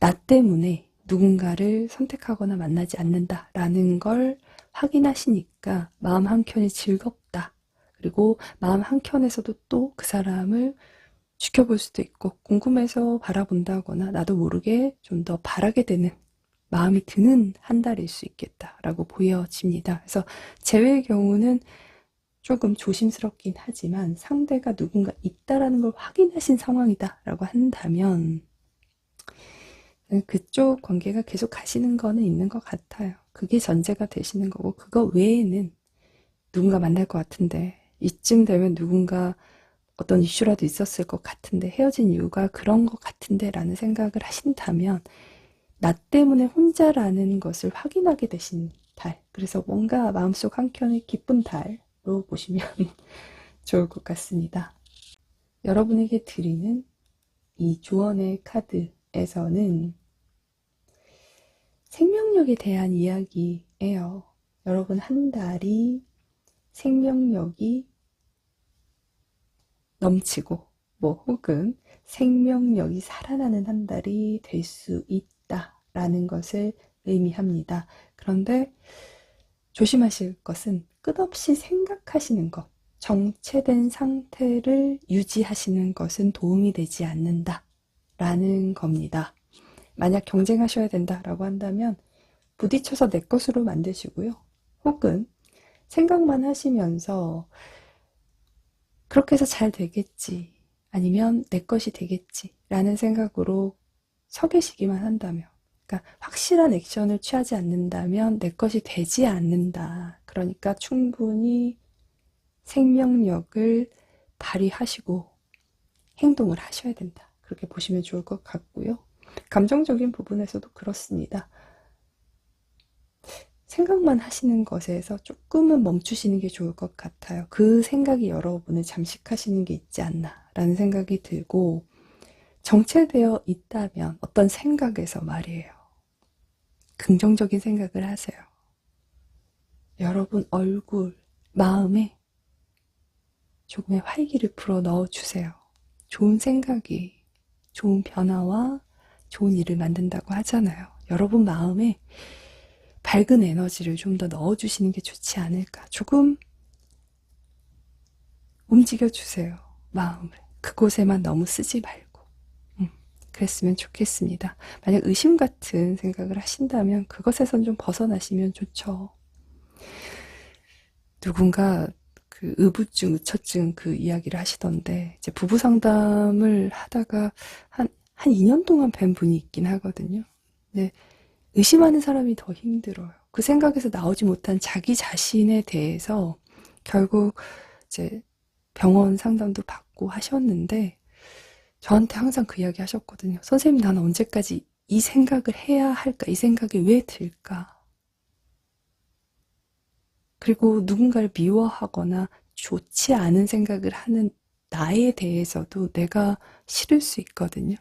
나 때문에 누군가를 선택하거나 만나지 않는다라는 걸 확인하시니까 마음 한켠이 즐겁다. 그리고 마음 한켠에서도 또 그 사람을 지켜볼 수도 있고 궁금해서 바라본다거나 나도 모르게 좀 더 바라게 되는 마음이 드는 한 달일 수 있겠다라고 보여집니다. 그래서 제외의 경우는 조금 조심스럽긴 하지만 상대가 누군가 있다라는 걸 확인하신 상황이다라고 한다면 그쪽 관계가 계속 가시는 거는 있는 것 같아요. 그게 전제가 되시는 거고 그거 외에는 누군가 만날 것 같은데 이쯤 되면 누군가 어떤 이슈라도 있었을 것 같은데 헤어진 이유가 그런 것 같은데 라는 생각을 하신다면 나 때문에 혼자라는 것을 확인하게 되신 달. 그래서 뭔가 마음속 한켠에 기쁜 달로 보시면 좋을 것 같습니다. 여러분에게 드리는 이 조언의 카드에서는 생명력에 대한 이야기예요. 여러분 한 달이 생명력이 넘치고 뭐 혹은 생명력이 살아나는 한 달이 될 수 있다라는 것을 의미합니다. 그런데 조심하실 것은 끝없이 생각하시는 것, 정체된 상태를 유지하시는 것은 도움이 되지 않는다라는 겁니다. 만약 경쟁하셔야 된다라고 한다면 부딪혀서 내 것으로 만드시고요. 혹은 생각만 하시면서 그렇게 해서 잘 되겠지. 아니면 내 것이 되겠지. 라는 생각으로 서 계시기만 한다면. 그러니까 확실한 액션을 취하지 않는다면 내 것이 되지 않는다. 그러니까 충분히 생명력을 발휘하시고 행동을 하셔야 된다. 그렇게 보시면 좋을 것 같고요. 감정적인 부분에서도 그렇습니다. 생각만 하시는 것에서 조금은 멈추시는 게 좋을 것 같아요. 그 생각이 여러분을 잠식하시는 게 있지 않나 라는 생각이 들고 정체되어 있다면 어떤 생각에서 말이에요. 긍정적인 생각을 하세요. 여러분 얼굴, 마음에 조금의 활기를 불어 넣어주세요. 좋은 생각이 좋은 변화와 좋은 일을 만든다고 하잖아요. 여러분 마음에 밝은 에너지를 좀 더 넣어주시는 게 좋지 않을까. 조금 움직여주세요. 마음을. 그곳에만 너무 쓰지 말고. 그랬으면 좋겠습니다. 만약 의심 같은 생각을 하신다면 그것에선 좀 벗어나시면 좋죠. 누군가 그 의부증, 의처증 그 이야기를 하시던데, 이제 부부 상담을 하다가 한 2년 동안 뵌 분이 있긴 하거든요. 근데 의심하는 사람이 더 힘들어요. 그 생각에서 나오지 못한 자기 자신에 대해서 결국 이제 병원 상담도 받고 하셨는데, 저한테 항상 그 이야기 하셨거든요. 선생님, 난 언제까지 이 생각을 해야 할까? 이 생각이 왜 들까? 그리고 누군가를 미워하거나 좋지 않은 생각을 하는 나에 대해서도 내가 싫을 수 있거든요.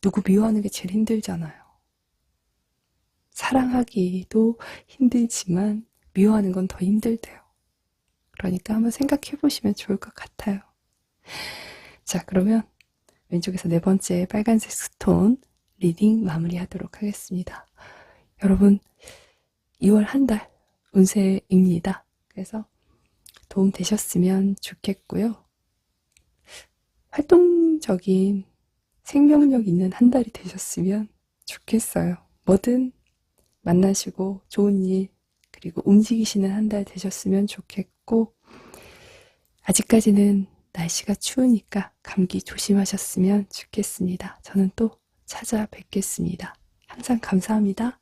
누구 미워하는 게 제일 힘들잖아요. 사랑하기도 힘들지만 미워하는 건 더 힘들대요. 그러니까 한번 생각해 보시면 좋을 것 같아요. 자, 그러면 왼쪽에서 네 번째 빨간색 스톤 리딩 마무리하도록 하겠습니다. 여러분, 2월 한 달 운세입니다. 그래서 도움 되셨으면 좋겠고요. 활동적인 생명력 있는 한 달이 되셨으면 좋겠어요. 뭐든 만나시고 좋은 일, 그리고 움직이시는 한 달 되셨으면 좋겠고, 아직까지는 날씨가 추우니까 감기 조심하셨으면 좋겠습니다. 저는 또 찾아뵙겠습니다. 항상 감사합니다.